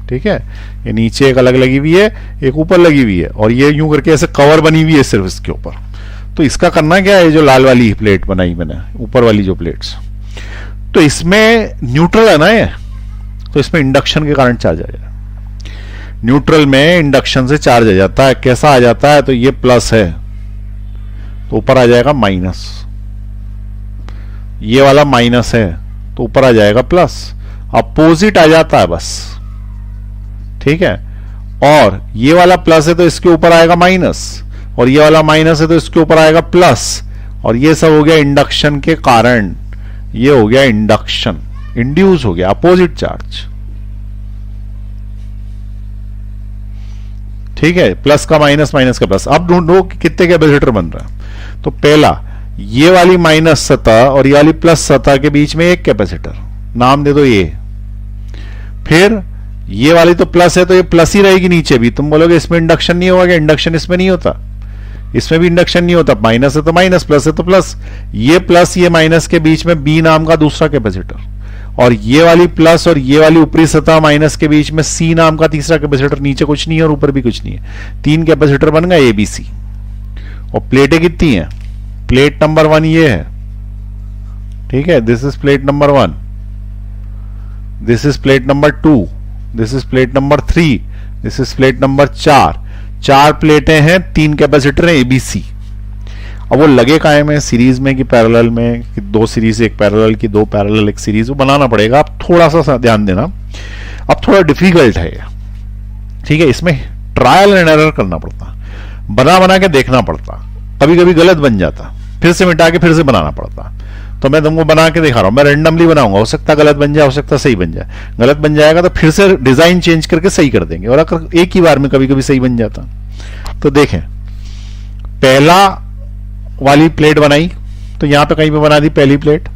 ठीक है। ये नीचे एक अलग लगी हुई है, एक ऊपर लगी हुई है, और ये यूं करके ऐसे कवर बनी हुई है सिर्फ इसके ऊपर, तो इसका करना क्या है, जो लाल वाली प्लेट बनाई मैंने, ऊपर वाली जो प्लेट्स, तो इसमें न्यूट्रल है ना ये, तो इसमें इंडक्शन के कारण चार्ज आ जाएगा। न्यूट्रल में इंडक्शन से चार्ज आ जाता है। कैसा आ जाता है, तो ये प्लस है तो ऊपर आ जाएगा माइनस, ये वाला माइनस है तो ऊपर आ जाएगा प्लस, अपोजिट आ जाता है बस, ठीक है। और ये वाला प्लस है तो इसके ऊपर आएगा माइनस, और ये वाला माइनस है तो इसके ऊपर आएगा प्लस, और ये सब हो गया इंडक्शन के कारण, ये हो गया इंडक्शन, इंड्यूस हो गया अपोजिट चार्ज, ठीक है। प्लस का माइनस, माइनस का प्लस। अब ढूंढो कि कितने कैपेसिटर बन रहा है। तो पहला, ये वाली माइनस सतह और ये वाली प्लस सतह के बीच में एक कैपेसिटर, नाम दे दो ए। फिर ये वाली तो प्लस है तो ये प्लस ही रहेगी नीचे भी। तुम बोलोगे इसमें इंडक्शन नहीं होगा, इंडक्शन इसमें नहीं होता, इसमें भी इंडक्शन नहीं होता। माइनस है तो माइनस, प्लस है तो प्लस। ये प्लस ये माइनस के बीच में बी नाम का दूसरा कैपेसिटर, और ये वाली प्लस और ये वाली ऊपरी सतह माइनस के बीच में सी नाम का तीसरा कैपेसिटर। नीचे कुछ नहीं है और ऊपर भी कुछ नहीं है। 3 कैपेसिटर बन गए एबीसी। और प्लेटें कितनी है, प्लेट नंबर 1 ये है, ठीक है। This is plate number 1, this is plate number 2, this is plate number 3, this is plate number 4। 4 प्लेटें हैं, 3 कैपेसिटर हैं एबीसी। अब वो लगे कायम है सीरीज में कि पैरेलल में, कि 2 सीरीज एक पैरेलल की, 2 पैरेलल एक सीरीज, वो बनाना पड़ेगा। आप थोड़ा सा ध्यान देना, अब थोड़ा डिफिकल्ट है, ठीक है। इसमें ट्रायल एंड एरर करना पड़ता, बना बना के देखना पड़ता, कभी कभी गलत बन जाता, फिर से मिटा के फिर से बनाना पड़ता। तो मैं तुमको बना के दिखा रहा हूं, मैं रैंडमली बनाऊंगा, हो सकता गलत बन जाए, हो सकता सही बन जाए। गलत बन जाएगा तो फिर से डिजाइन चेंज करके सही कर देंगे, और अगर एक ही बार में कभी कभी सही बन जाता। तो देखें, पहला वाली प्लेट बनाई तो यहां पे कहीं पे बना दी पहली प्लेट,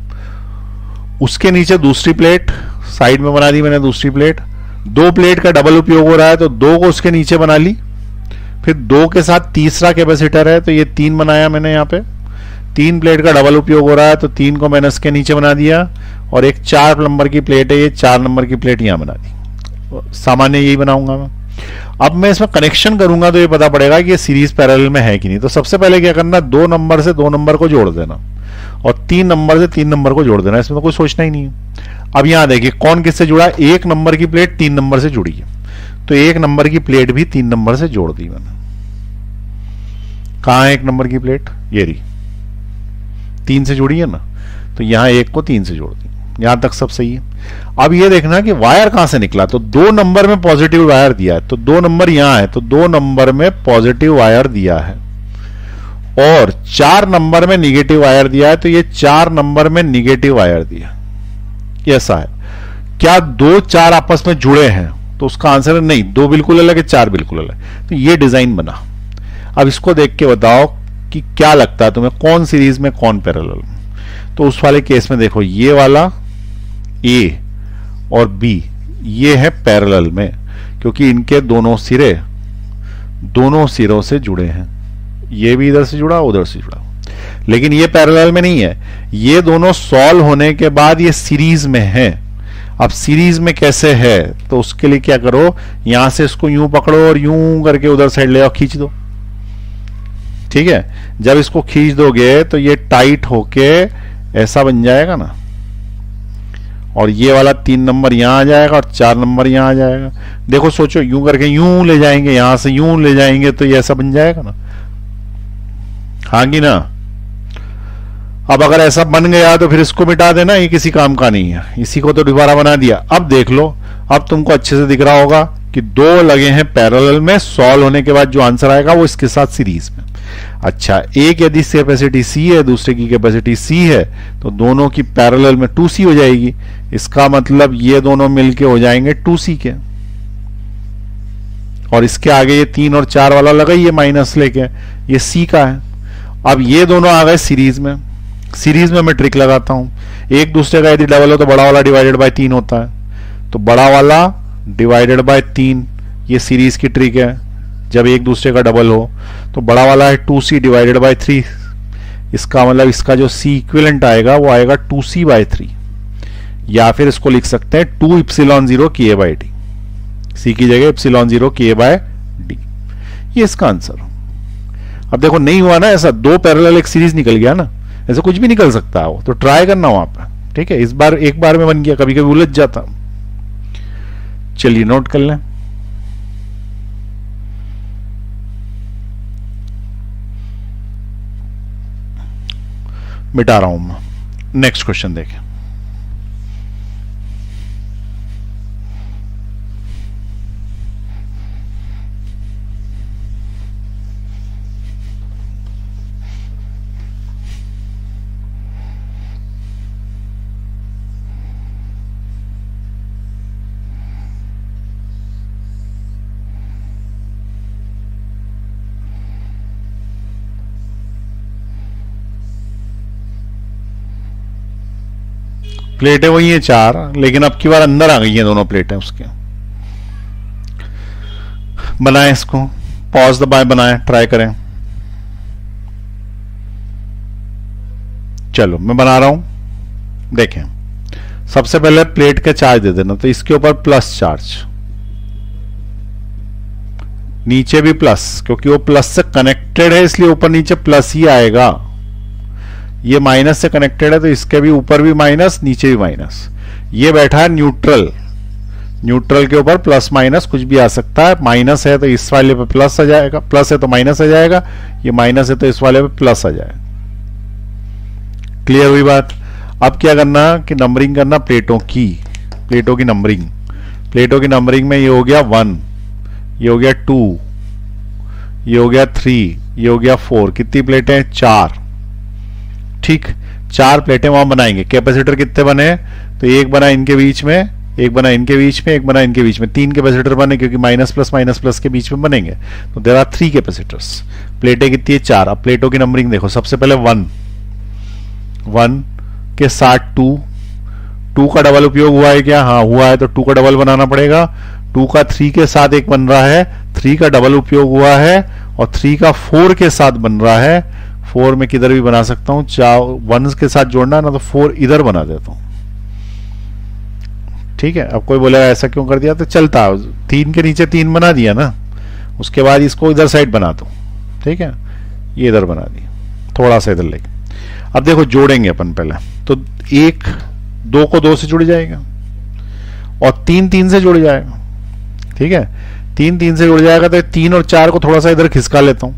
उसके नीचे दूसरी प्लेट साइड में बना दी मैंने दूसरी प्लेट। 2 प्लेट का डबल उपयोग हो रहा है तो 2 को उसके नीचे बना ली। फिर 2 के साथ तीसरा कैपेसिटर है तो ये 3 बनाया मैंने यहाँ पे। 3 प्लेट का डबल उपयोग हो रहा है तो 3 को मैंने इसके नीचे बना दिया, और एक 4 नंबर की प्लेट है, ये 4 नंबर की प्लेट यहां बना दी। सामान्य यही बनाऊंगा मैं। अब मैं इसमें कनेक्शन करूंगा तो ये पता पड़ेगा कि ये सीरीज पैरेलल में है कि नहीं। तो सबसे पहले क्या करना, 2 नंबर से 2 नंबर को जोड़ देना, और 3 नंबर से 3 नंबर को जोड़ देना। इसमें तो कोई सोचना ही नहीं है। अब यहां देखिए कौन किससे जुड़ा है, 1 नंबर की प्लेट 3 नंबर से जुड़ी है, तो 1 नंबर की प्लेट भी 3 नंबर से जोड़ दी मैंने। कहां है 1 नंबर की प्लेट, ये रही, 3 से जुड़ी है ना, तो यहां 1 को 3 से जोड़ दी। यहां तक सब सही है। अब ये देखना कि वायर कहां से निकला, तो 2 नंबर में पॉजिटिव वायर दिया है, तो 2 नंबर यहां है, तो 2 नंबर में पॉजिटिव वायर दिया है, और 4 नंबर में निगेटिव वायर दिया है, तो ये 4 नंबर में निगेटिव वायर दिया। ऐसा है। क्या 2 4 आपस में जुड़े हैं, तो उसका आंसर है नहीं, 2 बिल्कुल अलग है, 4 बिल्कुल अलग। तो ये डिजाइन बना। अब इसको देख के बताओ कि क्या लगता है तुम्हें, कौन सीरीज में कौन पैरेलल। तो उस वाले केस में देखो, ये वाला ए और बी ये है पैरेलल में, क्योंकि इनके दोनों सिरे दोनों सिरों से जुड़े हैं। ये भी इधर से जुड़ा, उधर से जुड़ा, लेकिन ये पैरेलल में नहीं है। ये दोनों सॉल्व होने के बाद ये सीरीज में है। अब सीरीज में कैसे है, तो उसके लिए क्या करो, यहां से इसको यूं पकड़ो और यूं करके उधर साइड ले आओ, खींच दो, ठीक है। जब इसको खींच दोगे तो ये टाइट होके ऐसा बन जाएगा ना, और ये वाला 3 नंबर यहां आ जाएगा और 4 नंबर यहां आ जाएगा। देखो सोचो, यूं करके यूं ले जाएंगे, यहां से यूं ले जाएंगे, तो ये ऐसा बन जाएगा ना, हाँ कि ना। अब अगर ऐसा बन गया तो फिर इसको मिटा देना, ये किसी काम का नहीं है, इसी को तो दोबारा बना दिया। अब देख लो, अब तुमको अच्छे से दिख रहा होगा कि 2 लगे हैं पैरेलल में, सॉल्व होने के बाद जो आंसर आएगा वो इसके साथ सीरीज में। अच्छा, एक यदि कैपेसिटी सी है, दूसरे की कैपेसिटी सी है, तो दोनों की पैरेलल में 2C हो जाएगी। इसका मतलब ये दोनों मिलके हो जाएंगे 2C के, और इसके आगे ये 3 और 4 वाला लगा ही है माइनस लेके, ये C का है। अब ये दोनों आ गए सीरीज में। सीरीज में मैं ट्रिक लगाता हूं, एक दूसरे का यदि डबल हो तो बड़ा वाला डिवाइडेड बाय 3 होता है, तो बड़ा वाला डिवाइडेड बाय 3, ये सीरीज की ट्रिक है। जब एक दूसरे का डबल हो तो बड़ा वाला है 2C डिवाइडेड बाय 3, इसका मतलब इसका जो C इक्विवेलेंट आएगा वो आएगा 2C बाय 3, या फिर इसको लिख सकते हैं 2 epsilon 0 KA by D, C की जगह इप्सिलॉन 0 KA बाय D, ये इसका आंसर। अब देखो नहीं हुआ ना ऐसा, दो पैरेलल एक सीरीज निकल गया ना, ऐसा कुछ भी निकल सकता है वो, तो ट्राई करना वहां पर, ठीक है। इस बार एक बार में बन गया, कभी कभी उलझ जाता। चलिए नोट कर लें। मिटा रहा हूं मैं। नेक्स्ट क्वेश्चन देखें। प्लेटें वही है 4, लेकिन अब की बार अंदर आ गई हैं दोनों प्लेटें उसके। बनाएं इसको, पॉज दबाएं, बनाएं, ट्राई करें। चलो मैं बना रहा हूं, देखें। सबसे पहले प्लेट का चार्ज दे देना, तो इसके ऊपर प्लस चार्ज, नीचे भी प्लस, क्योंकि वो प्लस से कनेक्टेड है इसलिए ऊपर नीचे प्लस ही आएगा। ये माइनस से कनेक्टेड है तो इसके भी ऊपर भी माइनस, नीचे भी माइनस। ये बैठा है न्यूट्रल, न्यूट्रल के ऊपर प्लस माइनस कुछ भी आ सकता है। माइनस है तो इस वाले पे प्लस आ जाएगा, प्लस है तो माइनस आ जाएगा, ये माइनस है तो इस वाले पे प्लस आ जाएगा। क्लियर हुई बात। अब क्या करना कि नंबरिंग करना प्लेटों की, प्लेटों की नंबरिंग। प्लेटों की नंबरिंग में ये हो गया 1, ये हो गया 2, ये हो गया 3, ये हो गया 4। कितनी प्लेटें? 4। ठीक, 4 प्लेटें वहां बनाएंगे। कैपेसिटर कितने बने? तो एक बना इनके बीच में, एक बना इनके बीच में, एक बना इनके बीच में। 3 कैपेसिटर बने, क्योंकि माइनस प्लस के बीच में बनेंगे। तो देयर आर 3 कैपेसिटर्स। प्लेटें कितनी है? 4। अब प्लेटों की नंबरिंग देखो। सबसे पहले 1 के साथ 2 का डबल उपयोग हुआ है क्या? हाँ हुआ है, तो 2 का डबल बनाना पड़ेगा। 2 का 3 के साथ एक बन रहा है, 3 का डबल उपयोग हुआ है, और 3 का 4 के साथ बन रहा है। 4 में किधर भी बना सकता हूं, 1 के साथ जोड़ना है ना, तो 4 इधर बना देता हूं। ठीक है। अब कोई बोलेगा ऐसा क्यों कर दिया, तो चलता है, 3 के नीचे 3 बना दिया ना, उसके बाद इसको इधर साइड बना दो। ठीक है, ये इधर बना दिया, थोड़ा सा इधर लेके। अब देखो जोड़ेंगे अपन पहले, तो 1 2 को 2 से जुड़ जाएगा, और 3 3 से जुड़ जाएगा। ठीक है, 3 3 से जुड़ जाएगा, तो 3 और 4 को थोड़ा सा इधर खिसका लेता हूं।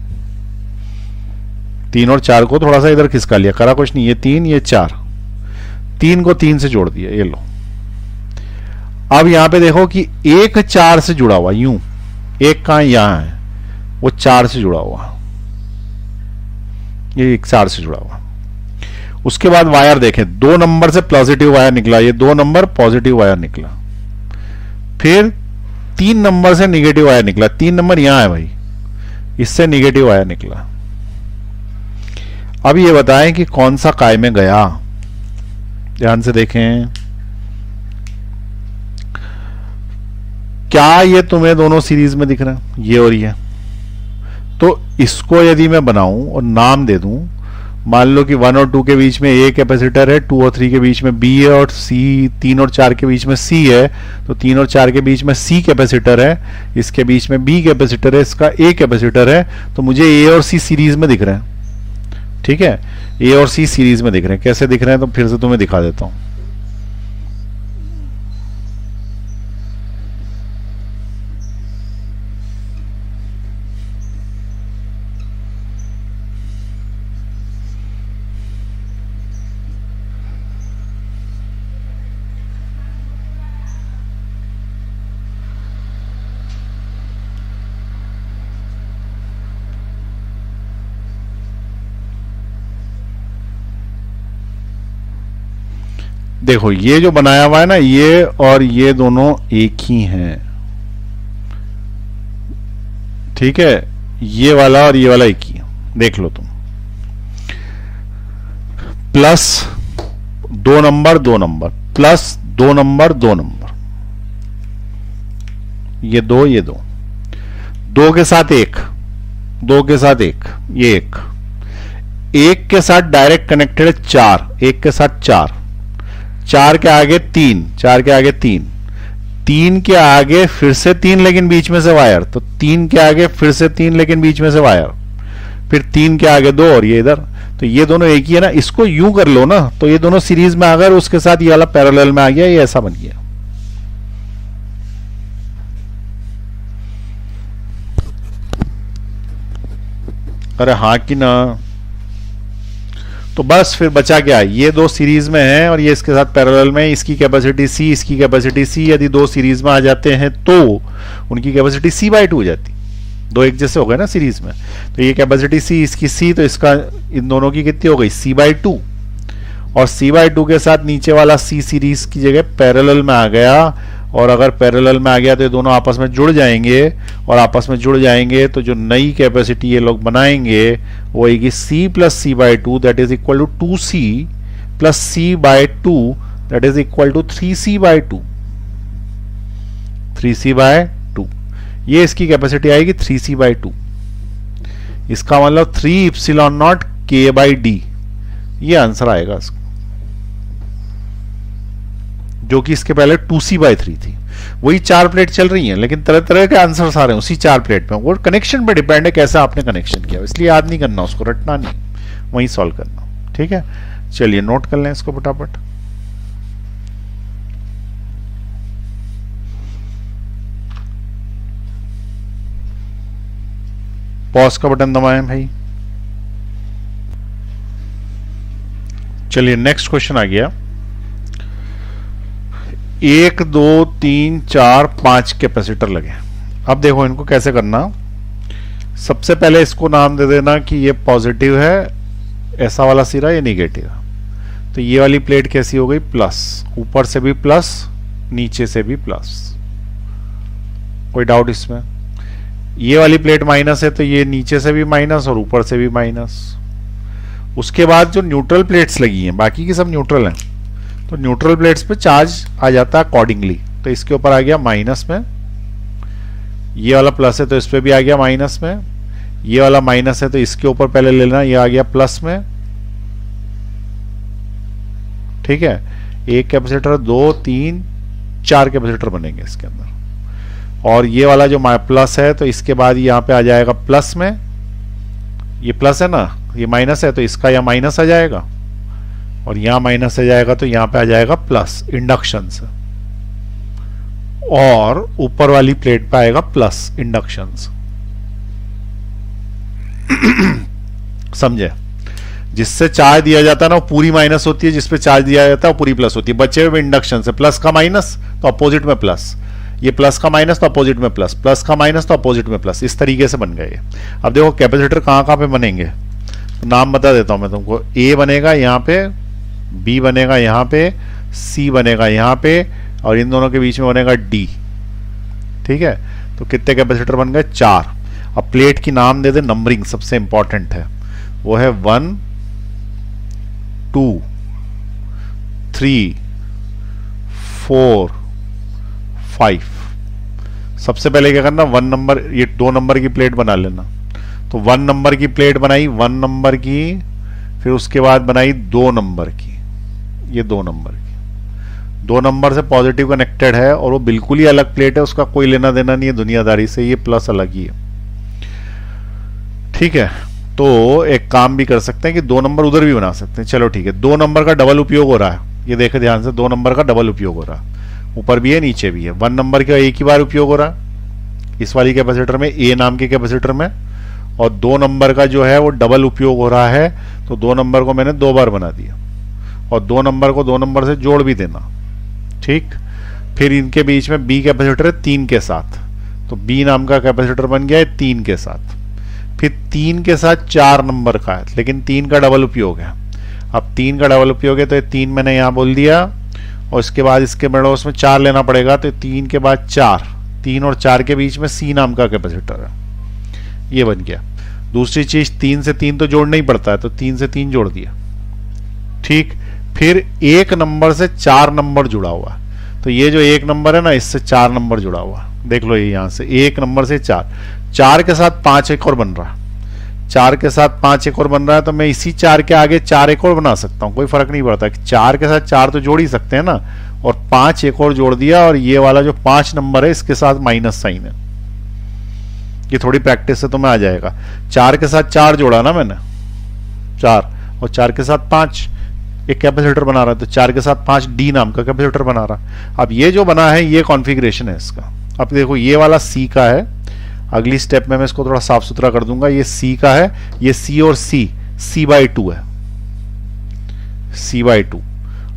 3 और 4 को थोड़ा सा इधर खिसका लिया, करा कुछ नहीं। ये 3 ये 4, 3 को 3 से जोड़ दिया, ये लो। अब यहां पे देखो कि 1 4 से जुड़ा हुआ, यूं 1 कहां? यहां है, वो 4 से जुड़ा हुआ, ये 1 4 से जुड़ा हुआ। उसके बाद वायर देखें, 2 नंबर से पॉजिटिव वायर निकला, ये 2 नंबर पॉजिटिव वायर निकला। फिर 3 नंबर से निगेटिव वायर निकला, 3 नंबर यहां है भाई, इससे निगेटिव वायर निकला। अब ये बताएं कि कौन सा काय में गया। ध्यान से देखें, क्या ये तुम्हें दोनों सीरीज में दिख रहा है, ये और ये? तो इसको यदि मैं बनाऊं और नाम दे दूं, मान लो कि 1 और 2 के बीच में ए कैपेसिटर है, 2 और 3 के बीच में बी है, और सी 3 और 4 के बीच में सी है, तो 3 और 4 के बीच में सी कैपेसिटर है, इसके बीच में बी कैपेसिटर है, इसका ए कैपेसिटर है। तो मुझे ए और सी सीरीज में दिख रहे हैं। ठीक है, ए और सी सीरीज में दिख रहे हैं। कैसे दिख रहे हैं, तो फिर से तुम्हें दिखा देता हूं। देखो ये जो बनाया हुआ है ना, ये और ये दोनों एक ही हैं। ठीक है, ये वाला और ये वाला एक ही है, देख लो तुम। Plus 2 number 2 number, plus 2 number 2 number, ये 2 ये 2, 2 के साथ 1, 2 के साथ 1, ये 1 के साथ डायरेक्ट कनेक्टेड है 4, 1 के साथ 4, 4 के आगे 3, 4 के आगे 3, 3 के आगे फिर से 3 लेकिन बीच में से वायर, तो 3 के आगे फिर से 3 लेकिन बीच में से वायर, फिर 3 के आगे 2 और ये इधर, तो ये दोनों एक ही है ना, इसको यूं कर लो ना, तो ये दोनों सीरीज में आ गए और उसके साथ ये वाला पैरेलल में आ गया, ये ऐसा बन गया। अरे हाँ कि ना, तो बस फिर बचा क्या, ये दो सीरीज में है और ये इसके साथ पैरेलल में, इसकी कैपेसिटी C, इसकी कैपेसिटी C, यदि दो सीरीज में आ जाते हैं तो उनकी कैपेसिटी C/2 हो जाती, दो एक जैसे हो गए ना सीरीज में, तो ये कैपेसिटी C, इसकी C, तो इसका इन दोनों की कितनी हो गई C/2, और C/2 के साथ नीचे वाला C सीरीज की जगह पैरेलल में आ गया, और अगर पैरेलल में आ गया तो ये दोनों आपस में जुड़ जाएंगे, और आपस में जुड़ जाएंगे तो जो नई कैपेसिटी ये लोग बनाएंगे वो आएगी C plus C/2 that is equal to 2C plus C/2 that is equal to 3C/2, 3C/2, ये इसकी कैपेसिटी आएगी 3C/2, इसका मतलब 3 इप्सिलॉन नॉट K/D, ये आंसर आएगा इसका, जो कि इसके पहले 2C/3 थी। वही 4 प्लेट चल रही हैं लेकिन तरह तरह के आंसर्स आ रहे हैं उसी 4 प्लेट में, वो कनेक्शन पे डिपेंड है कैसा आपने कनेक्शन किया, इसलिए याद नहीं करना, उसको रटना नहीं, वहीं सॉल्व करना, ठीक है। चलिए नोट कर लें इसको फटाफट। पॉज का बटन दबाएं भाई। चलिए नेक्स्ट क्वेश्चन आ गया, 1 2 3 4 5 कैपेसिटर लगे। अब देखो इनको कैसे करना, सबसे पहले इसको नाम दे देना कि ये पॉजिटिव है, ऐसा वाला सिरा, ये निगेटिव है, तो ये वाली प्लेट कैसी हो गई प्लस, ऊपर से भी प्लस नीचे से भी प्लस, कोई डाउट इसमें। ये वाली प्लेट माइनस है तो ये नीचे से भी माइनस और ऊपर से भी माइनस। उसके बाद जो न्यूट्रल प्लेट्स लगी हैं, बाकी की सब न्यूट्रल हैं, तो न्यूट्रल प्लेट्स पे चार्ज आ जाता है अकॉर्डिंगली, तो इसके ऊपर आ गया माइनस में, ये वाला प्लस है तो इस पे भी आ गया माइनस में, ये वाला माइनस है तो इसके ऊपर पहले ले लेना, ये आ गया प्लस में, ठीक है। एक कैपेसिटर 2 3 4 कैपेसिटर बनेंगे इसके अंदर, और ये वाला जो प्लस है तो इसके बाद यहाँ पे आ जाएगा प्लस में, ये प्लस है ना, ये माइनस है तो इसका यहाँ माइनस आ जाएगा, और यहां माइनस आ जाएगा तो यहां पे आ जाएगा प्लस इंडक्शन से, और ऊपर वाली प्लेट पे आएगा प्लस इंडक्शन से। समझे, जिससे चार्ज दिया जाता है ना वो पूरी माइनस होती है, जिसपे चार्ज दिया जाता है वो पूरी प्लस होती है। बचे हुए इंडक्शन से प्लस का माइनस तो अपोजिट में प्लस, ये प्लस का माइनस तो अपोजिट में प्लस, प्लस का माइनस तो अपोजिट में प्लस, इस तरीके से बन गए। अब देखो कैपेसिटर कहां कहां पे बनेंगे, तो नाम बता देता हूं मैं तुमको, ए बनेगा यहां पे, बी बनेगा यहां पे, सी बनेगा यहां पे, और इन दोनों के बीच में बनेगा डी, ठीक है। तो कितने कैपेसिटर बन गए 4। अब प्लेट की नाम दे दे, नंबरिंग सबसे इंपॉर्टेंट है, वो है 1 2 3 4 5। सबसे पहले क्या करना, 1 नंबर, ये 2 नंबर की प्लेट बना लेना, तो 1 नंबर की प्लेट बनाई, 1 नंबर की, फिर उसके बाद बनाई 2 नंबर की, ये 2 नंबर की, 2 नंबर से पॉजिटिव कनेक्टेड है और वो बिल्कुल ही अलग प्लेट है, उसका कोई लेना देना नहीं है दुनियादारी से, ये प्लस अलग ही है, ठीक है। तो एक काम भी कर सकते हैं कि 2 नंबर उधर भी बना सकते हैं, चलो ठीक है। 2 नंबर का डबल उपयोग हो रहा है, ये देखे ध्यान से, 2 नंबर का डबल उपयोग हो रहा है, ऊपर भी है नीचे भी है। 1 नंबर का एक ही बार उपयोग हो रहा है इस वाली कैपेसिटर में, ए नाम के कैपेसिटर में, और 2 नंबर का जो है वो डबल उपयोग हो रहा है, तो 2 नंबर को मैंने 2 बार बना दिया, और 2 नंबर को 2 नंबर से जोड़ भी देना, ठीक। फिर इनके बीच में बी कैपेसिटर है 3 के साथ, तो बी नाम का कैपेसिटर बन गया है 3 के साथ। फिर 3 के साथ 4 नंबर का है, लेकिन 3 का डबल उपयोग है। अब 3 का डबल उपयोग है तो ये 3 मैंने यहां बोल दिया, और इसके बाद इसके मेड़ोस में 4 लेना पड़ेगा, तो 3 के बाद 4, 3 और 4 के बीच में सी नाम का कैपेसिटर है, ये बन गया। दूसरी चीज 3 से 3 तो जोड़ना ही पड़ता है, तो 3 से 3 जोड़ दिया, ठीक। फिर 1 नंबर से 4 नंबर जुड़ा हुआ, तो ये जो 1 नंबर है ना, इससे 4 नंबर जुड़ा हुआ, देख लो ये यहां से 1 नंबर से 4 के साथ 5 एक और बन रहा है, 4 के साथ 5 एक और बन रहा है, तो मैं इसी 4 के आगे 4 एक और बना सकता हूं, कोई फर्क नहीं पड़ता। 4 के साथ 4 तो जोड़ ही सकते हैं ना, और 5 एक और जोड़ दिया, और ये वाला जो 5 नंबर है इसके साथ माइनस साइन है, ये थोड़ी प्रैक्टिस से तुम्हें आ जाएगा। 4 के साथ 4 जोड़ा ना मैंने, 4, और 4 के साथ 5 एक कैपेसिटर बना रहा है, तो 4 के साथ 5 डी नाम का कैपेसिटर बना रहा। अब ये जो बना है ये कॉन्फ़िगरेशन है इसका। अब देखो ये वाला सी का है, अगली स्टेप में मैं इसको थोड़ा साफ सुथरा कर दूंगा। ये सी का है, ये सी और सी बाई 2 है, सी बाई 2,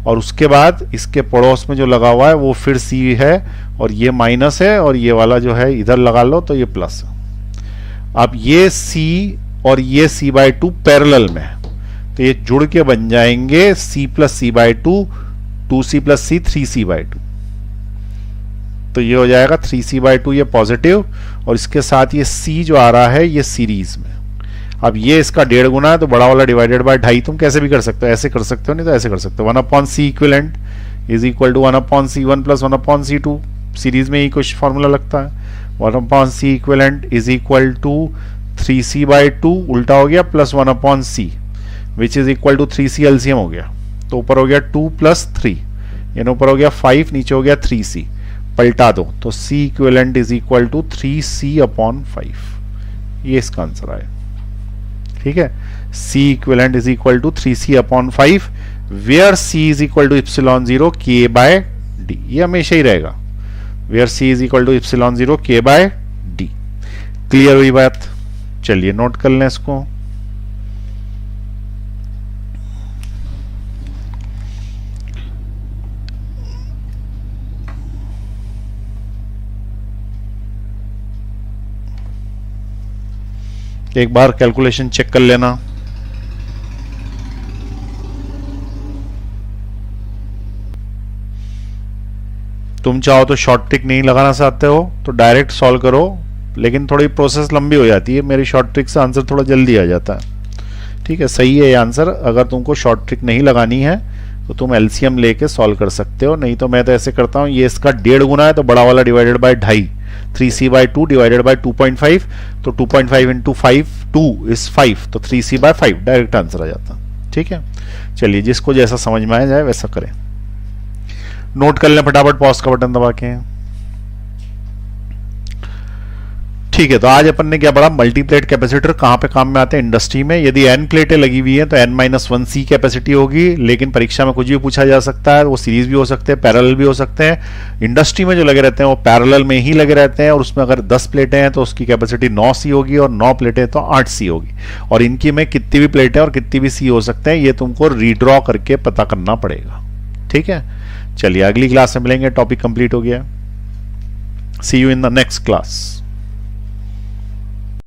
और उसके बाद इसके पड़ोस में जो लगा हुआ है वो फिर सी है, और ये माइनस है, और ये वाला जो है इधर लगा लो तो ये प्लस है। अब ये सी और ये सी बाई 2 पैरेलल में है, तो ये जुड़ के बन जाएंगे C plus C by 2, 2c plus C, 3c by 2। तो ये हो जाएगा 3c बाई 2, ये पॉजिटिव, और इसके साथ ये c जो आ रहा है ये सीरीज में। अब ये इसका 1.5 गुना है, तो बड़ा वाला डिवाइडेड बाय 2.5 तुम कैसे भी कर सकते हो, ऐसे कर सकते हो, नहीं तो ऐसे कर सकते हो। 1/c equivalent is equal to 1/c1 plus 1/c2, series में ही कुछ फॉर्मूला लगता है। 1/c equivalent is equal to 3c by 2 उल्टा हो गया plus 1/c, which is equal to 3c LCM हो गया, तो ऊपर हो गया 2 प्लस 3, यानी ऊपर हो गया 5, नीचे हो गया 3c, पलटा दो तो c equivalent is equal to 3c/5, ये इसका आंसर आया। ठीक है, c equivalent is equal to 3c/5 where c is equal to ε0 k by d, ये हमेशा ही रहेगा, where c is equal to ε0 k by d। Clear हुई बात? चलिए नोट कर लें इसको। एक बार कैलकुलेशन चेक कर लेना। तुम चाहो तो शॉर्ट ट्रिक नहीं लगाना चाहते हो तो डायरेक्ट सॉल्व करो, लेकिन थोड़ी प्रोसेस लंबी हो जाती है। मेरी शॉर्ट ट्रिक से आंसर थोड़ा जल्दी आ जाता है। ठीक है, सही है ये आंसर। अगर तुमको शॉर्ट ट्रिक नहीं लगानी है तो तुम एलसीएम लेके सॉल्व कर सकते हो, नहीं तो मैं तो ऐसे करता हूँ, ये इसका 1.5 गुना है तो बड़ा वाला divided by 2.5, 3c by 2 divided by 2.5, तो 2.5 इंटू 5, 2 इज 5, तो 3c बाय 5 डायरेक्ट आंसर आ जाता। ठीक है, चलिए जिसको जैसा समझ में आ जाए वैसा करें। नोट कर लें फटाफट, पॉज का बटन दबा के। ठीक है, तो आज अपन ने क्या पढ़ा, मल्टीप्लेट कैपेसिटर कहां पे काम में आते हैं, इंडस्ट्री में। यदि n प्लेटें लगी हुई हैं तो n-1c कैपेसिटी होगी, लेकिन परीक्षा में कुछ भी पूछा जा सकता है। वो सीरीज भी हो सकते हैं, पैरेलल भी हो सकते हैं। इंडस्ट्री में जो लगे रहते हैं वो पैरेलल में ही लगे रहते हैं, और उसमें अगर 10 प्लेटें हैं तो उसकी कैपेसिटी 9c होगी, और 9 प्लेटें तो 8c होगी। और इनकी में कितनी भी प्लेटें और कितनी भी c हो सकते हैं, ये तुमको रीड्रॉ करके पता करना पड़ेगा। ठीक है, चलिए अगली क्लास में मिलेंगे। टॉपिक कंप्लीट हो गया। See you in the next class.